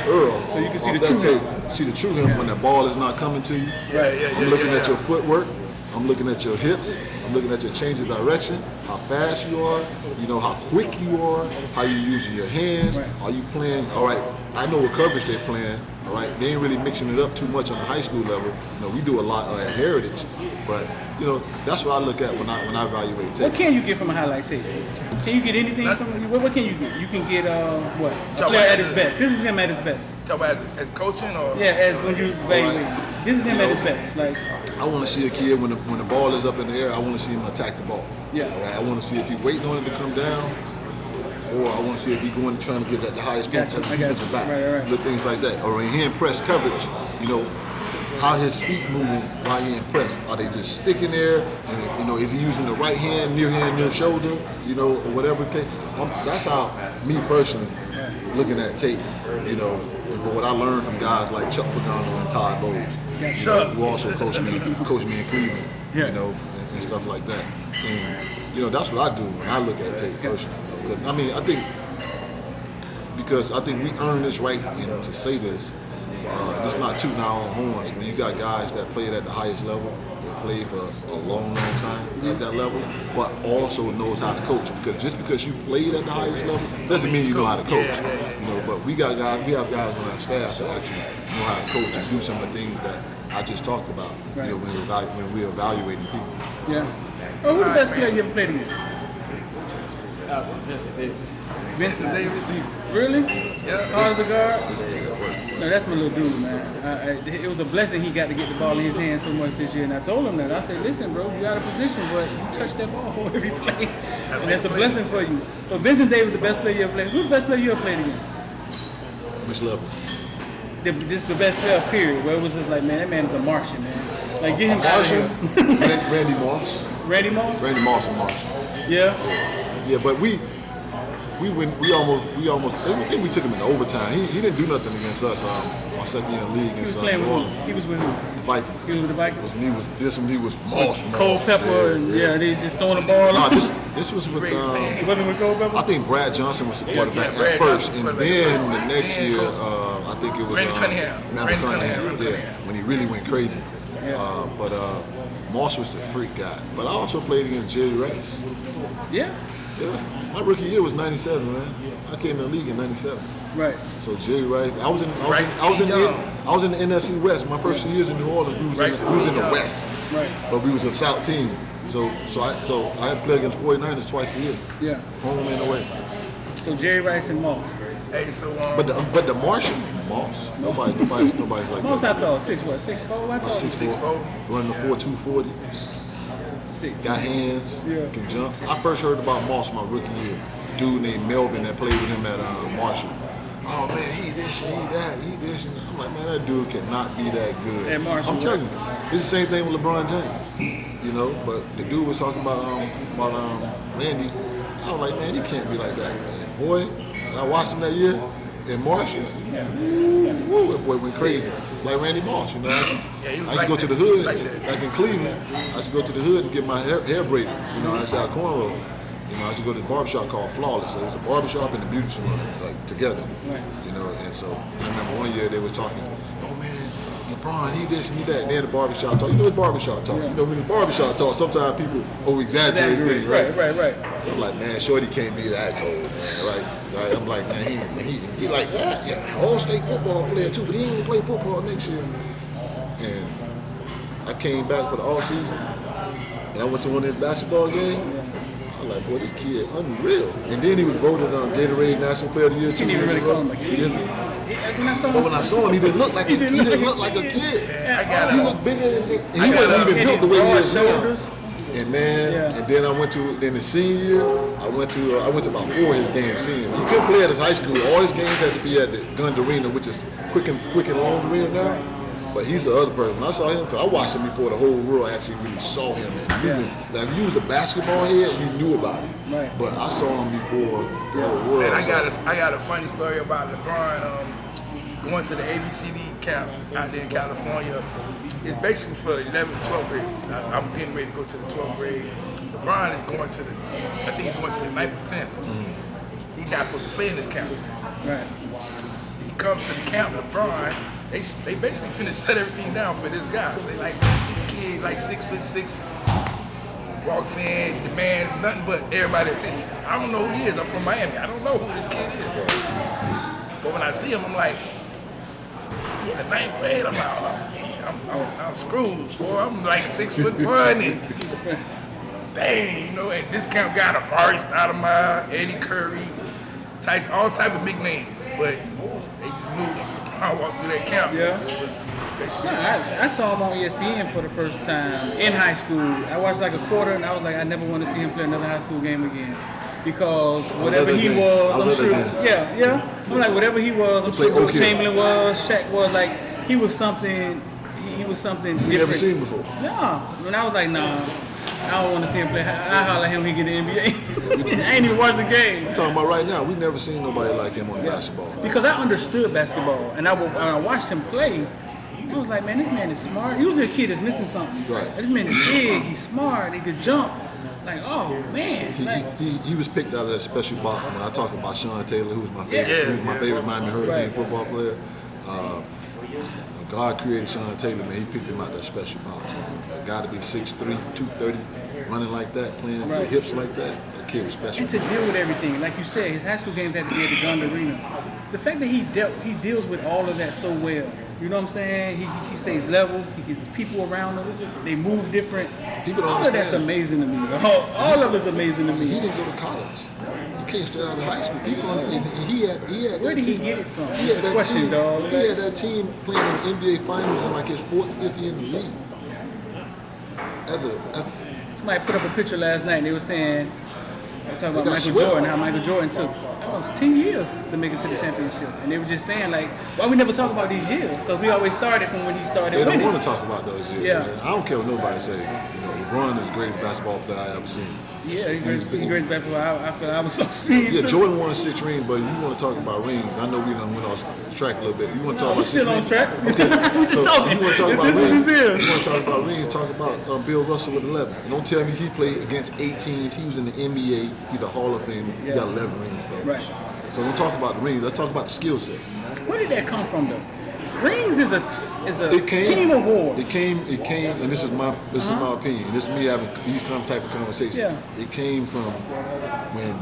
Earl. So you can see off the true that him. tape. See the true him when that ball is not coming to you. I'm looking at your footwork. I'm looking at your hips. I'm looking at your change of direction, how fast you are, you know, how quick you are, how you using your hands. Right. Are you playing, all right, I know what coverage they're playing, all right, they ain't really mixing it up too much on the high school level. You know, we do a lot at Heritage, but, you know, that's what I look at when I evaluate tape. What can you get from a highlight tape? Can you get anything from what can you get? You can get what? A player at his best. This is him at his best. Talk about as coaching or as when you evaluate. Right. This is him at his best. Like I want to see a kid when the ball is up in the air. I want to see him attack the ball. Yeah. All right. I want to see if he's waiting on it to come down, or I want to see if he's going trying to get at the highest point as a defensive back. Right. Little things like that. Or in hand press coverage, you know, how his feet moving while he in press. Are they just sticking there? And, you know, is he using the right hand, near shoulder? You know, or whatever case. That's how me personally looking at tape. You know, and for what I learned from guys like Chuck Pagano and Todd Bowles. Who also coached me in Cleveland, you know, and stuff like that. And you know, that's what I do when I look at tape personally. Because I mean, I think we earned this right to say this. It's not tooting our own horns. When you got guys that played at the highest level, they played for a long, long time at that level, but also knows how to coach. Because just because you played at the highest level doesn't mean you know how to coach. You know, but we have guys on our staff that actually know how to coach and do some of the things that I just talked about. You know, when we're evaluating people. Yeah. Oh, who's the best player you ever played against? I was Vincent Davis. Vincent Davis. Really? Yeah. Hard as a guard? No, that's my little dude, man. It was a blessing he got to get the ball in his hand so much this year, and I told him that. I said, listen, bro, you out of position, but you touch that ball every play, and that's a blessing for you. So Vincent Davis, the best player you ever played. Who's the best player you ever played against? Which level? Just the best player, period. Where it was just like, man, that man is a Martian, man. Like, get him out of here. Randy Moss. Randy Moss? Randy Moss and Martian. Yeah. Yeah, but we almost I think we took him into overtime. He didn't do nothing against us our second year in the league He was against playing New with Orleans. who? He was with who? The Vikings. He was with the Vikings? He was Moss. Cole Pepper, and they just throwing the ball. No, this was with It wasn't with Cole Pepper? I think Brad Johnson was the quarterback at first, and then the next year I think it was Randy Cunningham. When he really went crazy. Yeah. But Moss was the freak guy. But I also played against Jerry Rice. Yeah. Yeah. My rookie year was '97, man. I came in the league in '97. Right. So Jerry Rice, I was in the NFC West. My first 2 years in New Orleans, we was in the West. Right. But we was a South team. So I had to play against 49ers twice a year. Yeah. Home and away. So Jerry Rice and Moss. Hey, so But the Martian, Moss. Nobody's like Moss that. how tall? 6'4"? 6'4"? How tall? 6'4", running the 4.240. Got hands, can jump. I first heard about Moss my rookie year. Dude named Melvin that played with him at Marshall. Oh man, he this and he that, he this. And I'm like, man, that dude cannot be that good. At Marshall, I'm telling you, it's the same thing with LeBron James. You know, but the dude was talking about Randy. I was like, man, he can't be like that. And boy, and I watched him that year in Marshall. Woo, boy went crazy. Like Randy Moss, you know. I used to go to the hood, like in Cleveland. I used to go to the hood and get my hair braided. You know, I used to have cornrows. You know, I used to go to the barbershop called Flawless. So it was a barbershop and a beauty salon, like together. Right. You know, and so I remember one year they was talking, oh man, LeBron, he this and he that. And then the barbershop talk. You know what barbershop talk? Yeah. You know, when the barbershop talk, sometimes people over-exaggerate things, right? Right. So I'm like, man, Shorty can't be that cold, man, right? I'm like, man, he like that. Yeah, all-state football player too, but he ain't gonna play football next year. And I came back for the off season, and I went to one of his basketball games. I was like, boy, this kid unreal. And then he was voted Gatorade National Player of the Year too. You didn't even really call him a kid. But when I saw him, he didn't look like he didn't look like a kid. He looked bigger, and he wasn't even built the way he is now. And man, and then I went to the senior year. I went to about 4 of his games senior. He couldn't play at his high school. All his games had to be at the Gund Arena, which is quick and long arena now. But he's the other person. When I saw him, because I watched him before the whole world actually really saw him. And like, if you was a basketball head, you knew about him. Right. But I saw him before the whole world. Man, I got a funny story about LeBron going to the ABCD camp out there in California. It's basically for 11th, 12th grades. I'm getting ready to go to the 12th grade. LeBron is going to the 9th or 10th. Mm-hmm. He's not supposed to play in this camp. Right. He comes to the camp, LeBron. They basically finna shut everything down for this guy. Say like, this kid like 6'6", walks in, demands nothing but everybody's attention. I don't know who he is. I'm from Miami. I don't know who this kid is. But when I see him, I'm like, he in the 9th grade. I'm like, oh, man, I'm screwed, boy. I'm like 6'1" and dang, you know. And this camp got Amari Stoudemire, Eddie Curry, Tyson, all type of big names, but they just knew once LeBron walked through that camp, it was basically I saw him on ESPN for the first time in high school. I watched like a quarter, and I was like, I never want to see him play another high school game again. Because whatever he was, I'm sure, I'm like, whatever he was, I'm sure Will Chamberlain was, Shaq was, like, he was something different. You never seen him before? No. And I was like, nah. I don't want to see him play. I holler at him when he get in the NBA. I ain't even watch the game. I'm talking about right now. We never seen nobody like him on basketball. Because I understood basketball, and when I watched him play, I was like, man, this man is smart. Usually a kid is missing something. Right. This man is big. He's smart. He could jump. Like, oh man. He was picked out of that special box. When I talk about Sean Taylor, who's my favorite Miami Hurricane football player. When God created Sean Taylor, man, he picked him out of that special box. A guy to be 6'3", 230, running like that, playing with hips like that. That kid was special. And to deal with everything, like you said, his high school games had to be at the Gund Arena. The fact that he deals with all of that so well. You know what I'm saying? He stays level. He gets his people around him. They move different. People don't all understand. of that's amazing to me. All of it's amazing to me. He didn't go to college. He came straight out of high school. People he had Where did he get it from? He had that question, team, dog. He had that team playing in the NBA Finals in like his 4th, 5th year in the league. Somebody put up a picture last night and they were saying, talking about Michael Jordan, how Michael Jordan took almost 10 years to make it to the championship. And they were just saying, like, why we never talk about these years? Because we always started from when he started winning. They don't want to talk about those years. Yeah. Man. I don't care what nobody say. LeBron is the greatest basketball player I ever seen. Yeah, he's great basketball. I feel I was so seen. Yeah, Jordan won 6 rings, but you want to talk about rings. I know we done went off track a little bit. You want to talk about 6 still rings? on track. Okay. We just talking. You want to talk about This rings? is You want to talk about rings? Talk about Bill Russell with 11. And don't tell me he played against 8 teams. He was in the NBA. He's a Hall of Famer. He got 11 rings, bro. Right. So don't talk about the rings. Let's talk about the skill set. Where did that come from, though? Rings is a team award. It came, and this is my opinion. This is me having these type of conversations. Yeah. It came from when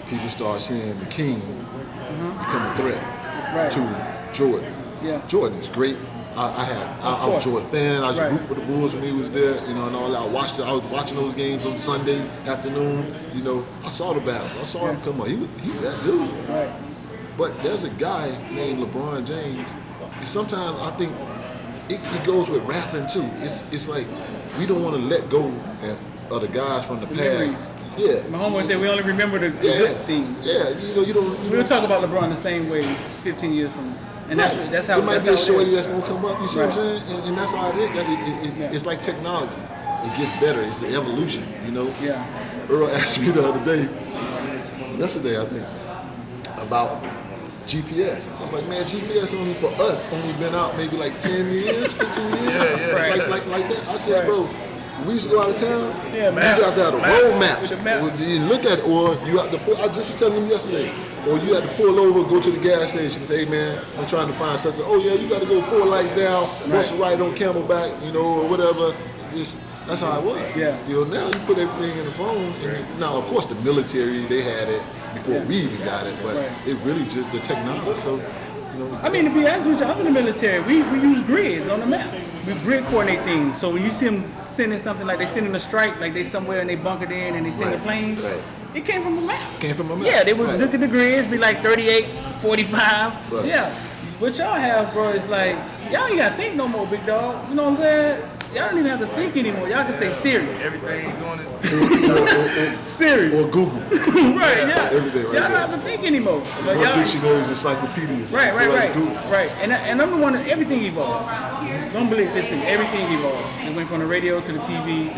people start seeing the king become a threat to Jordan. Yeah. Jordan is great. I was a Jordan fan. I was root for the Bulls when he was there, and all that. I was watching those games on Sunday afternoon. I saw the battle. I saw him come up. He was that dude. Right. But there's a guy named LeBron James. And sometimes I think it goes with rapping too. It's like we don't want to let go of the guys from the past. Memories. Yeah. My homeboy said we only remember the good things. Yeah, you don't. We'll talk about LeBron the same way 15 years from now. And that's how it might be a shorty is. that's gonna come up. You see what I'm saying? And that's how it is. It's like technology. It gets better. It's an evolution. Yeah. Earl asked me the other day, yesterday I think, about GPS. I was like, man, GPS only for us only been out maybe like 10 years, 15 years. Yeah. Right. Like that. I said, bro, we used to go out of town. Yeah, you have to have a road map. With the map. Or you look at it, or you have to pull. I just was telling them yesterday. Or you had to pull over, go to the gas station and say, hey man, I'm trying to find such a, oh yeah, you got to go 4 lights down, bust a right on Camelback, or whatever. That's how it was. Yeah. Now you put everything in the phone. And now, of course, the military, they had it before we even got it, but it really just the technology. So, I mean, to be honest with you, I'm in the military. We use grids on the map. We grid coordinate things. So when you see them sending something like they sending a strike, like they somewhere and they bunkered in and they send the planes, it came from a map. Yeah, they would look at the grids, be like 38, 45. Right. Yeah. What y'all have, bro, is like, y'all ain't got to think no more, big dog. You know what I'm saying? Y'all don't even have to think anymore. Y'all can say Siri. Everything doing it. Siri. Or Google. Right, yeah. Everything right y'all don't have to think anymore. But y'all dictionaries, encyclopedias. Right. Right. And I'm the one that everything evolved. Don't believe, listen, everything evolved. It went from the radio to the TV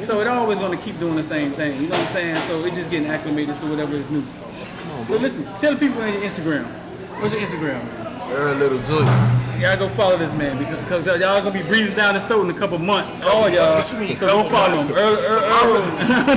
so it always going to keep doing the same thing. You know what I'm saying? So it's just getting acclimated to whatever is new. Come on, bro. So listen, tell the people on your Instagram. What's your Instagram? Earl Little Jr. Y'all go follow this man because y'all gonna be breathing down his throat in a couple months. All y'all. What you mean? So go follow him.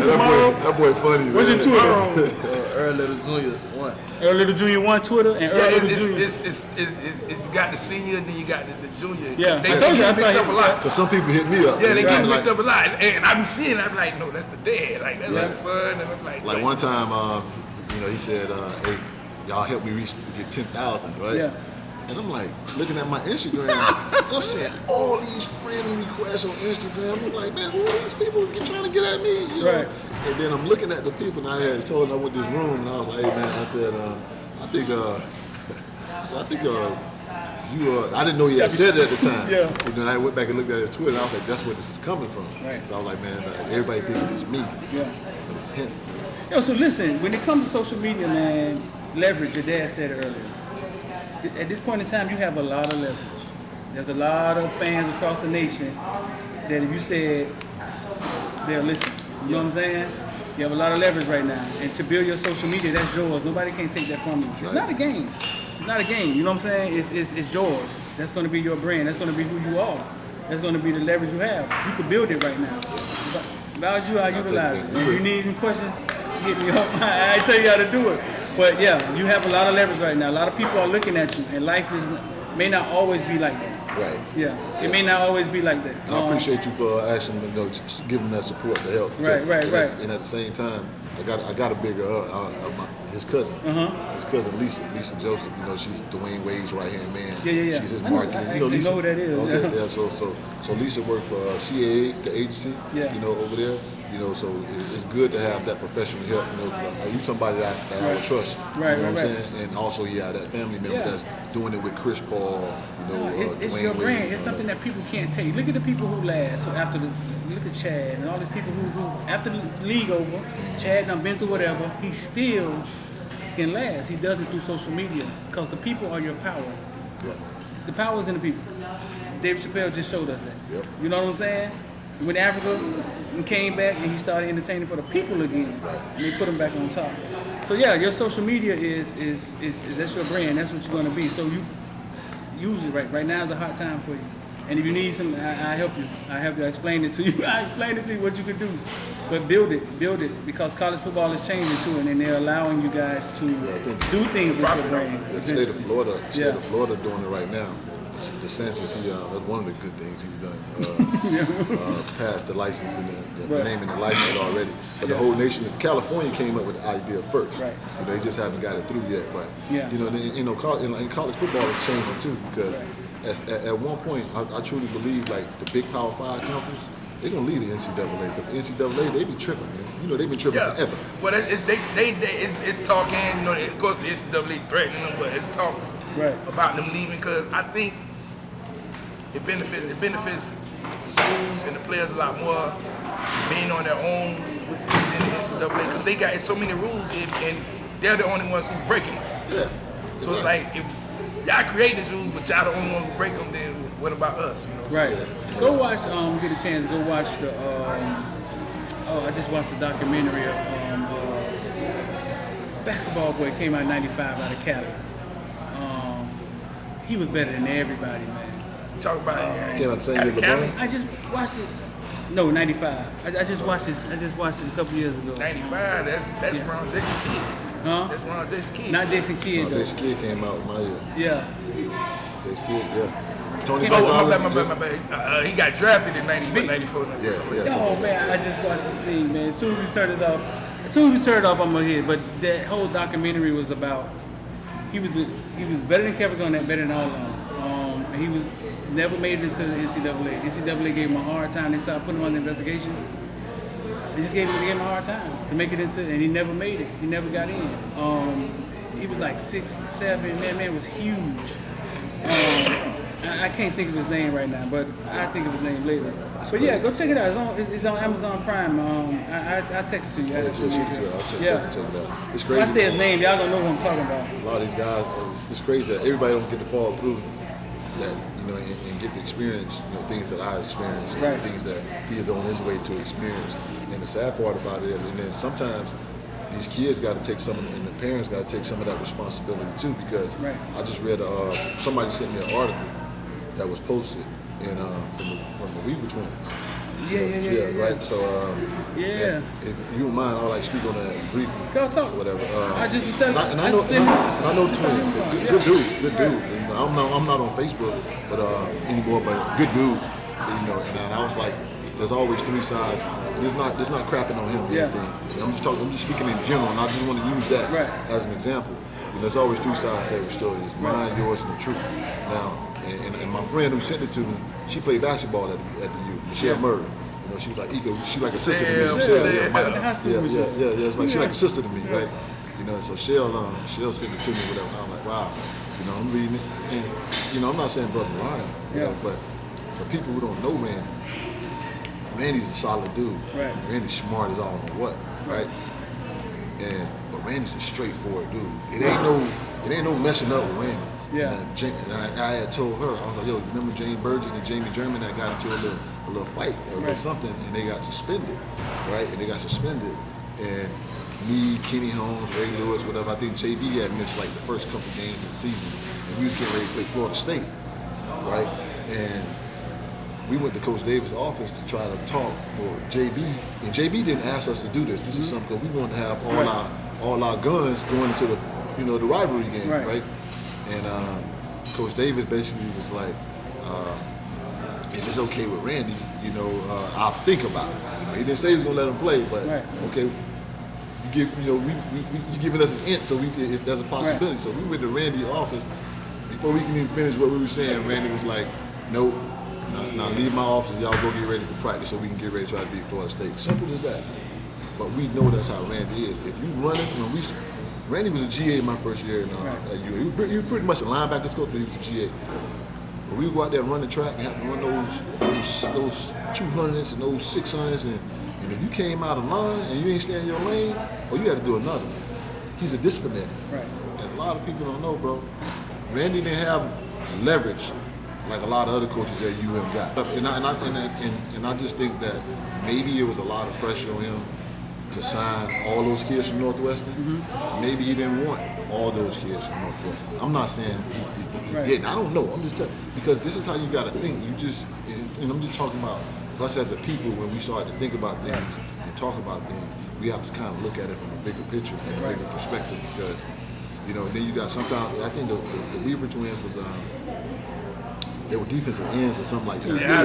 Tomorrow. That boy funny. What's your Twitter? Earl Little Jr. 1. Earl Little Jr. 1 Twitter and Earl Little Jr. It's you got the senior and then you got the junior. Yeah. They get mixed up a lot. Because some people hit me up. Yeah, they get mixed up a lot. And I be seeing, I be like, no, that's the dad. Like that's like the son. And I'm like one time, he said, hey, y'all help me get 10,000, right? Yeah. And I'm like, looking at my Instagram, I'm seeing all these friend requests on Instagram. I'm like, man, who are these people trying to get at me? Right. And then I'm looking at the people, and I had told them I went to this room, and I was like, hey, man, I said, I think I didn't know he had said it at the time. Yeah. And then I went back and looked at his Twitter, and I was like, that's where this is coming from. Right. So I was like, man, everybody thinking it's me. Yeah. But it's him. Yo, so listen, when it comes to social media, man, leverage, your dad said it earlier. At this point in time, you have a lot of leverage. There's a lot of fans across the nation that if you said, they'll listen. You know what I'm saying? You have a lot of leverage right now. And to build your social media, that's yours. Nobody can take that from you. It's not a game. It's not a game. You know what I'm saying? It's yours. That's going to be your brand. That's going to be who you are. That's going to be the leverage you have. You can build it right now. If I was you, I'd utilize it. If you need some questions, hit me up. I tell you how to do it. But yeah, you have a lot of leverage right now. A lot of people are looking at you, and life may not always be like that. Right. Yeah, it may not always be like that. I appreciate you for asking, just giving that support to help. Right. And at the same time, I got a bigger his cousin. His cousin Lisa Joseph. She's Dwayne Wade's right hand man. Yeah. She's his marketing. I Lisa, know who that is. Okay, yeah. So Lisa worked for CAA, the agency. Yeah. Over there. So it's good to have that professional help. Are you somebody that I would trust? Right. What I'm saying? And also, that family member that's doing it with Chris Paul. It's Dwayne your brand. Wade, It's something that people can't take. Look at the people who last. So look at Chad and all these people who after the league over, Chad done been through whatever. He still can last. He does it through social media because the people are your power. Yeah. The power is in the people. Dave Chappelle just showed us that. Yep. You know what I'm saying? He went to Africa and came back and he started entertaining for the people again. And they put him back on top. So yeah, your social media is that's your brand. That's what you're going to be. So you use it right. Right now is a hot time for you. And if you need some, I help you. I help you. I explain it to you. I explain it to you what you could do. But build it because college football is changing too, and then they're allowing you guys to do things with your brand. The state of Florida doing it right now. DeSantis, that's one of the good things he's done. Passed the license and the naming the license already. But the whole nation of California came up with the idea first. Right. They just haven't got it through yet. But college football is changing too because at one point I truly believe like the big Power 5 conference, they're gonna lead the NCAA because the NCAA they be tripping, man. They've been tripping forever. Well, it's talking. Of course the NCAA threatening them, but it's talks about them leaving because I think it benefits the schools and the players a lot more being on their own within the NCAA because they got so many rules and they're the only ones who's breaking them. Yeah. So it's like if y'all create these rules, but y'all the only one who break them, then what about us? Right. Go watch. Get a chance. Go watch the. I just watched the documentary of basketball boy came out in '95 out of Cali. He was better than everybody, man. Talk about came out the same year LeBron. I just watched it. No, '95. I just watched it. I just watched it a couple years ago. '95. That's Ron Jason Kidd. Huh? That's Ron Jason Kidd. Not Jason Kidd. No, Jason Kidd came out in my year. Yeah. Jason Kidd, yeah. Tony my bad. He got drafted in 94. Oh man, I just watched the thing, man. As soon as we turned it off, I'm gonna hit. But that whole documentary was about he was better than Kevin Garnett, better than all of them. And he was never made it into the NCAA. NCAA gave him a hard time. They started putting him on the investigation. They just gave him a hard time to make it into, and he never made it. He never got in. He was like 6'7". Man was huge. I can't think of his name right now, but I'll think of his name later. But yeah, go check it out. It's on Amazon Prime. I text it to you. I'll check it out. It's crazy. If I say his name, y'all gonna know who I'm talking about. A lot of these guys, it's crazy that everybody don't get to fall through that, and get to experience, things that I experienced, and things that he is on his way to experience. And the sad part about it is, and then sometimes these kids got to take some, and the parents got to take some of that responsibility too, because I just read, somebody sent me an article that was posted from the Weaver twins. Yeah. Right. So, if you don't mind, I'll speak on that briefly. Go talk. Or whatever. I just and I know twins. Good dude. I'm not on Facebook, but anymore. But good dude. And I was like, there's always three sides. There's not crapping on him or anything. I'm just speaking in general, and I just want to use that as an example. There's always three sides to every story. It's mine, yours, and the truth. Now, and my friend who sent it to me, she played basketball at the U. Michelle Murray. She was like she's like a sister to me. It's like she's like a sister to me, right? So Shell sent it to me, whatever. And I'm like, wow. I'm reading it, and I'm not saying Brother Ryan, but for people who don't know Randy's a solid dude. Right. Randy's smart as all know what, right? But Randy's a straightforward dude. It ain't no messing up with Randy. Yeah. And I had told her, I was like, yo, remember James Burgess and Jamie German that got into a little fight or something, and they got suspended, right? And and me, Kenny Holmes, Ray Lewis, whatever. I think JB had missed the first couple games of the season, and we was getting ready to play Florida State, right? And we went to Coach Davis' office to try to talk for JB, and JB didn't ask us to do this. This is something we wanted to have all our guns going into the the rivalry game, right? And Coach Davis basically was like, if it's okay with Randy, I'll think about it. He didn't say he was gonna let him play, but okay, you giving us an int, so there's a possibility. So we went to Randy's office. Before we can even finish what we were saying, Randy was like, nope, now leave my office, y'all go get ready for practice so we can get ready to try to beat Florida State. Simple as that. But we know that's how Randy is. If you run it, Randy was a GA my first year at UA. He was pretty much a linebacker coach, but he was a GA. But we would go out there and run the track and have to run those 200s and those 600s, and if you came out of line and you ain't stay in your lane, you had to do another. He's a disciplinary. Right. And a lot of people don't know, bro. Randy didn't have leverage like a lot of other coaches at UM got. And I just think that maybe it was a lot of pressure on him to sign all those kids from Northwestern. Mm-hmm. Maybe he didn't want all those kids from Northwestern. I'm not saying he didn't. I don't know. I'm just telling you, because this is how you got to think. And I'm just talking about us as a people. When we start to think about things and talk about things, we have to kind of look at it from a bigger picture and a bigger perspective, because then you got sometimes, I think the Weaver twins was they were defensive ends or something like that. Yeah,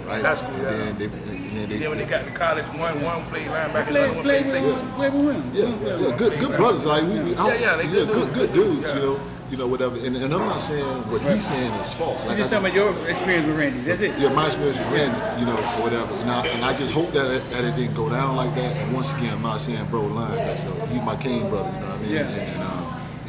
right? That's cool. Yeah. And then when they got to college, one played linebacker, the other one played safety. Yeah, good brothers. Like they good dudes. Whatever. And I'm not saying what he's saying is false. Like, just talking about your experience with Randy. That's it. Yeah, my experience with Randy, or whatever. And I just hope that it didn't go down like that. And once again, I'm not saying bro line, because he's my Kane brother. You know what I mean? Yeah.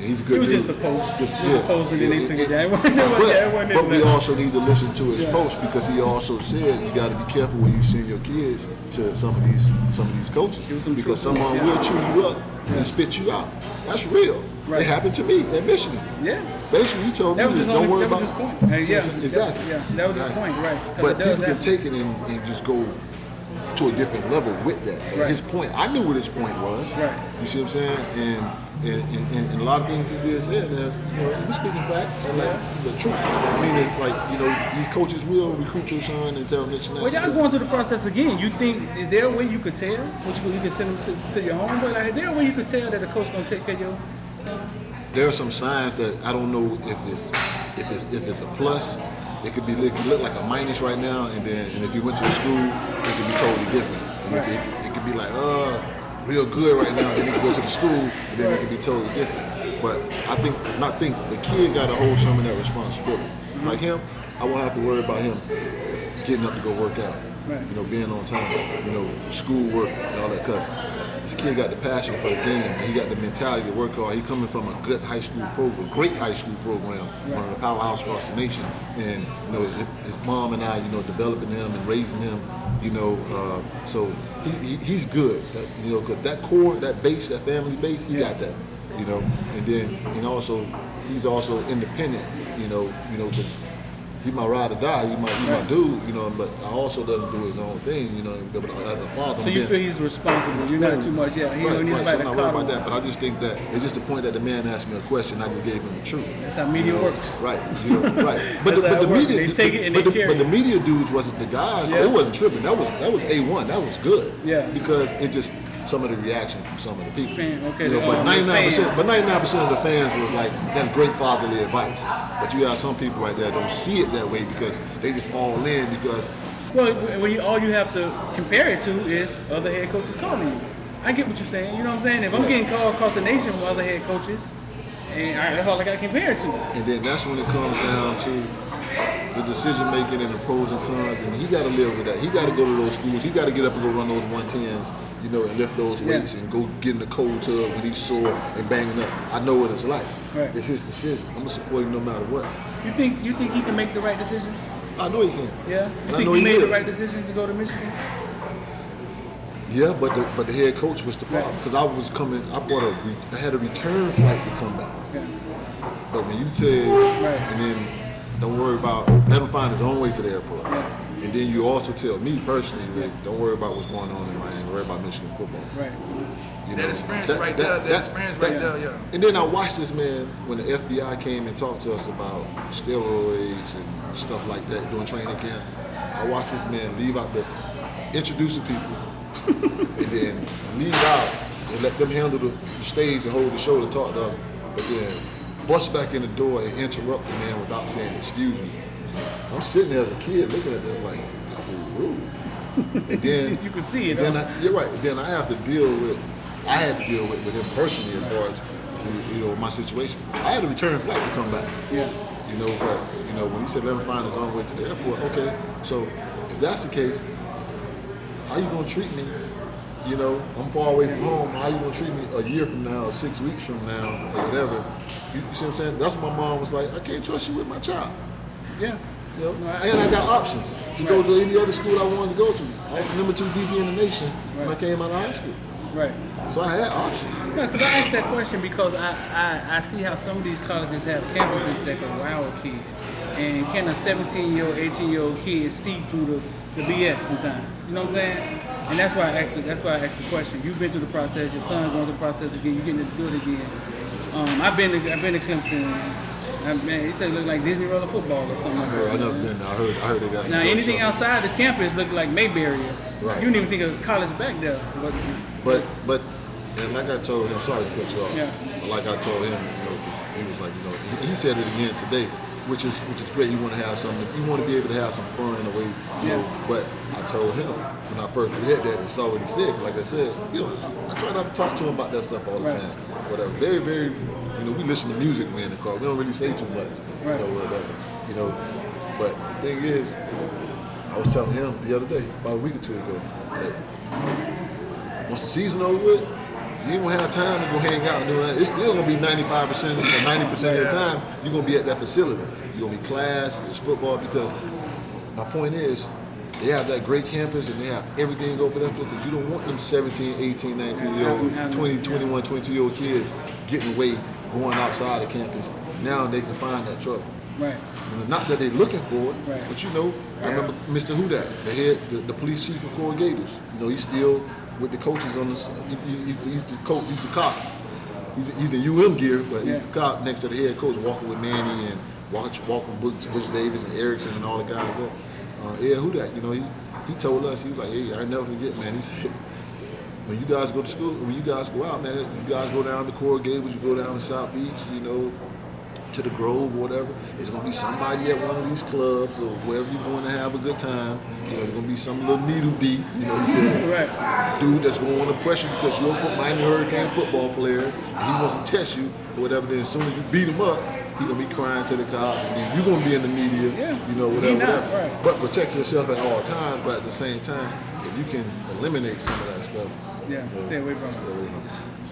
And he's a good dude. He was just a post. And then they took it down. But we also need to listen to his post, because he also said you got to be careful when you send your kids to some of these coaches, because someone will chew you up and spit you out. That's real. Right. It happened to me at Michigan. Yeah. Basically, you told me don't worry about. That was his point. Exactly. Yeah, that was his point, right? But people can take it and just go to a different level with that. Right. His point, I knew what his point was. Right. You see what I'm saying? And a lot of things he did say, we're speaking fact and the truth. I mean, these coaches will recruit your son and tell them that you're not. Well, y'all going through the process again. You think, is there a way you could tell? You can send them to your homeboy? Like, is there a way you could tell that the coach gonna take care of your son? There are some signs that I don't know if it's a plus. It could look like a minus right now, and if you went to a school, it could be totally different. And it could be like, real good right now, then he can go to the school, and then it can be totally different. But I think the kid got to hold some of that responsibility. Mm-hmm. Like him, I won't have to worry about him getting up to go work out, being on time, school work and all that, because this kid got the passion for the game, and he got the mentality to work hard. He coming from a good high school program, great high school program, one of the powerhouse across the nation, and his mom and I, developing him and raising him, so he's good, because that core, that base, that family base, he got that, and then he's also independent, because he might ride or die, he might do, but I also let him do his own thing, as a father. So you feel he's responsible, you're not too much, he don't need nobody to I'm not worried about that, but I just think that it's just the point that the man asked me a question, I just gave him the truth. That's how media works. Right, right. But the media, they take it and they carry it. But the media dudes wasn't the guys, it wasn't tripping, that was A1, that was good. Yeah. Because it just, some of the reaction from some of the people. But 99% of the fans was like, that's great fatherly advice. But you have some people right there that don't see it that way, because they just all in because. Well, all you have to compare it to is other head coaches calling you. I get what you're saying. You know what I'm saying? If I'm getting called across the nation from other head coaches, and that's all I got to compare it to. And then that's when it comes down to the decision making and the pros and cons, and he got to live with that. He got to go to those schools. He got to get up and go run those 110s, and lift those weights and go get in the cold tub when he's sore and banging up. I know what it's like. Right. It's his decision. I'm gonna support him no matter what. You think he can make the right decision? I know he can. Yeah. You think he made the right decision to go to Michigan? Yeah, but the head coach was the problem, because I had a return flight to come back. Yeah. But when you say, and then don't worry about, let him find his own way to the airport. Yeah. And then you also tell me personally, that don't worry about what's going on in Miami, worry about Michigan football. Right. That experience right there, yeah. And then I watched this man when the FBI came and talked to us about steroids and stuff like that during training camp. I watched this man leave out the introducing people and then leave out and let them handle the stage and hold the show to talk to us, but then bust back in the door and interrupt the man without saying, excuse me. I'm sitting there as a kid looking at this like, that's rude. And then you can see it. You're right. Then I had to deal with him personally as far as my situation. I had to return flight to come back. Yeah. But when he said let him find his own way to the airport, okay. So if that's the case, how you gonna treat me? I'm far away from home. How you gonna treat me a year from now, or 6 weeks from now, or whatever? You see what I'm saying? That's what my mom was like. I can't trust you with my child. Yeah. And I got options to go to any other school I wanted to go to. I was the number 2 DB in the nation when I came out of high school. Right. So I had options. Because I asked that question because I see how some of these colleges have campuses that can wow a kid. And can a 17-year-old, 18-year-old kid see through the BS sometimes? You know what I'm saying? And that's why I asked the question. You've been through the process, your son's going through the process again, you're getting to do it again. I've been to Clemson. Man, it look like Disney World of football or something like that. I've never been there. I heard they got some. Now, anything outside the campus look like Mayberry. Right. You don't even think of college back there. But and like I told him, sorry to cut you off. Yeah. But like I told him, 'cause he was like, he said it again today, which is great. You want to have something. You want to be able to have some fun in a way. But I told him when I first read that, it's already said. Like I said, I try not to talk to him about that stuff all the time. Whatever. Very, very. We listen to music when in the car. We don't really say too much. Whatever. But the thing is, I was telling him the other day, about a week or two ago, that once the season over with, you ain't gonna have time to go hang out and do that. It's still gonna be 95% or 90% of the time you're gonna be at that facility. You're gonna be class, it's football, because my point is, they have that great campus and they have everything go for them because you don't want them 17, 18, 19-year-old, 20, 21, 22-year-old kids getting away, going outside the campus. Now they can find that trouble. Right. Not that they're looking for it, but I remember Mr. Hudak, the police chief of Coral Gables. He's still with the coaches on this. He's the coach. He's the cop. He's the UM gear, but he's the cop next to the head coach, walking with Manny and walking with Butch Davis and Erickson and all the guys there. Hudak, he told us, he was like, hey, I never forget, man. He said, when you guys go to school, when you guys go out, man, you guys go down to Coral Gables, you go down to South Beach, to the Grove or whatever, it's gonna be somebody at one of these clubs or wherever you're going to have a good time. There's gonna be some little needle D, he said, dude that's gonna want to pressure you because you're a Miami Hurricane football player and he wants to test you or whatever. Then as soon as you beat him up, he's gonna be crying to the cops and then you're gonna be in the media, whatever. But protect yourself at all times. But at the same time, if you can eliminate some of that stuff, stay away from it.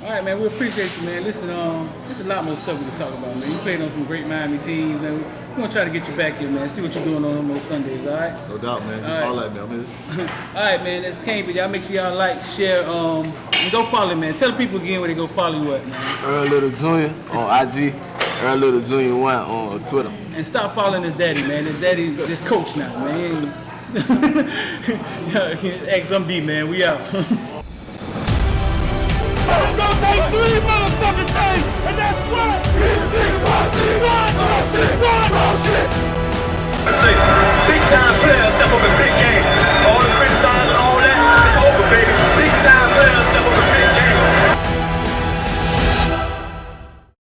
All right, man, we appreciate you, man. Listen, there's a lot more stuff we can talk about, man. You played on some great Miami teams, man. We're going to try to get you back here, man. See what you're doing on those Sundays, all right? No doubt, man. Just all right, man. I'm here. All right, man. That's Caneville. Y'all make sure y'all like, share, and go follow him, man. Tell the people again where they go follow you at, man. Earl Little Jr. on IG. Earl Little Jr. 1 on Twitter. And stop following his daddy, man. His daddy this coach now, man. XMB, man. We out. It's gonna take 3 motherfucking days, and that's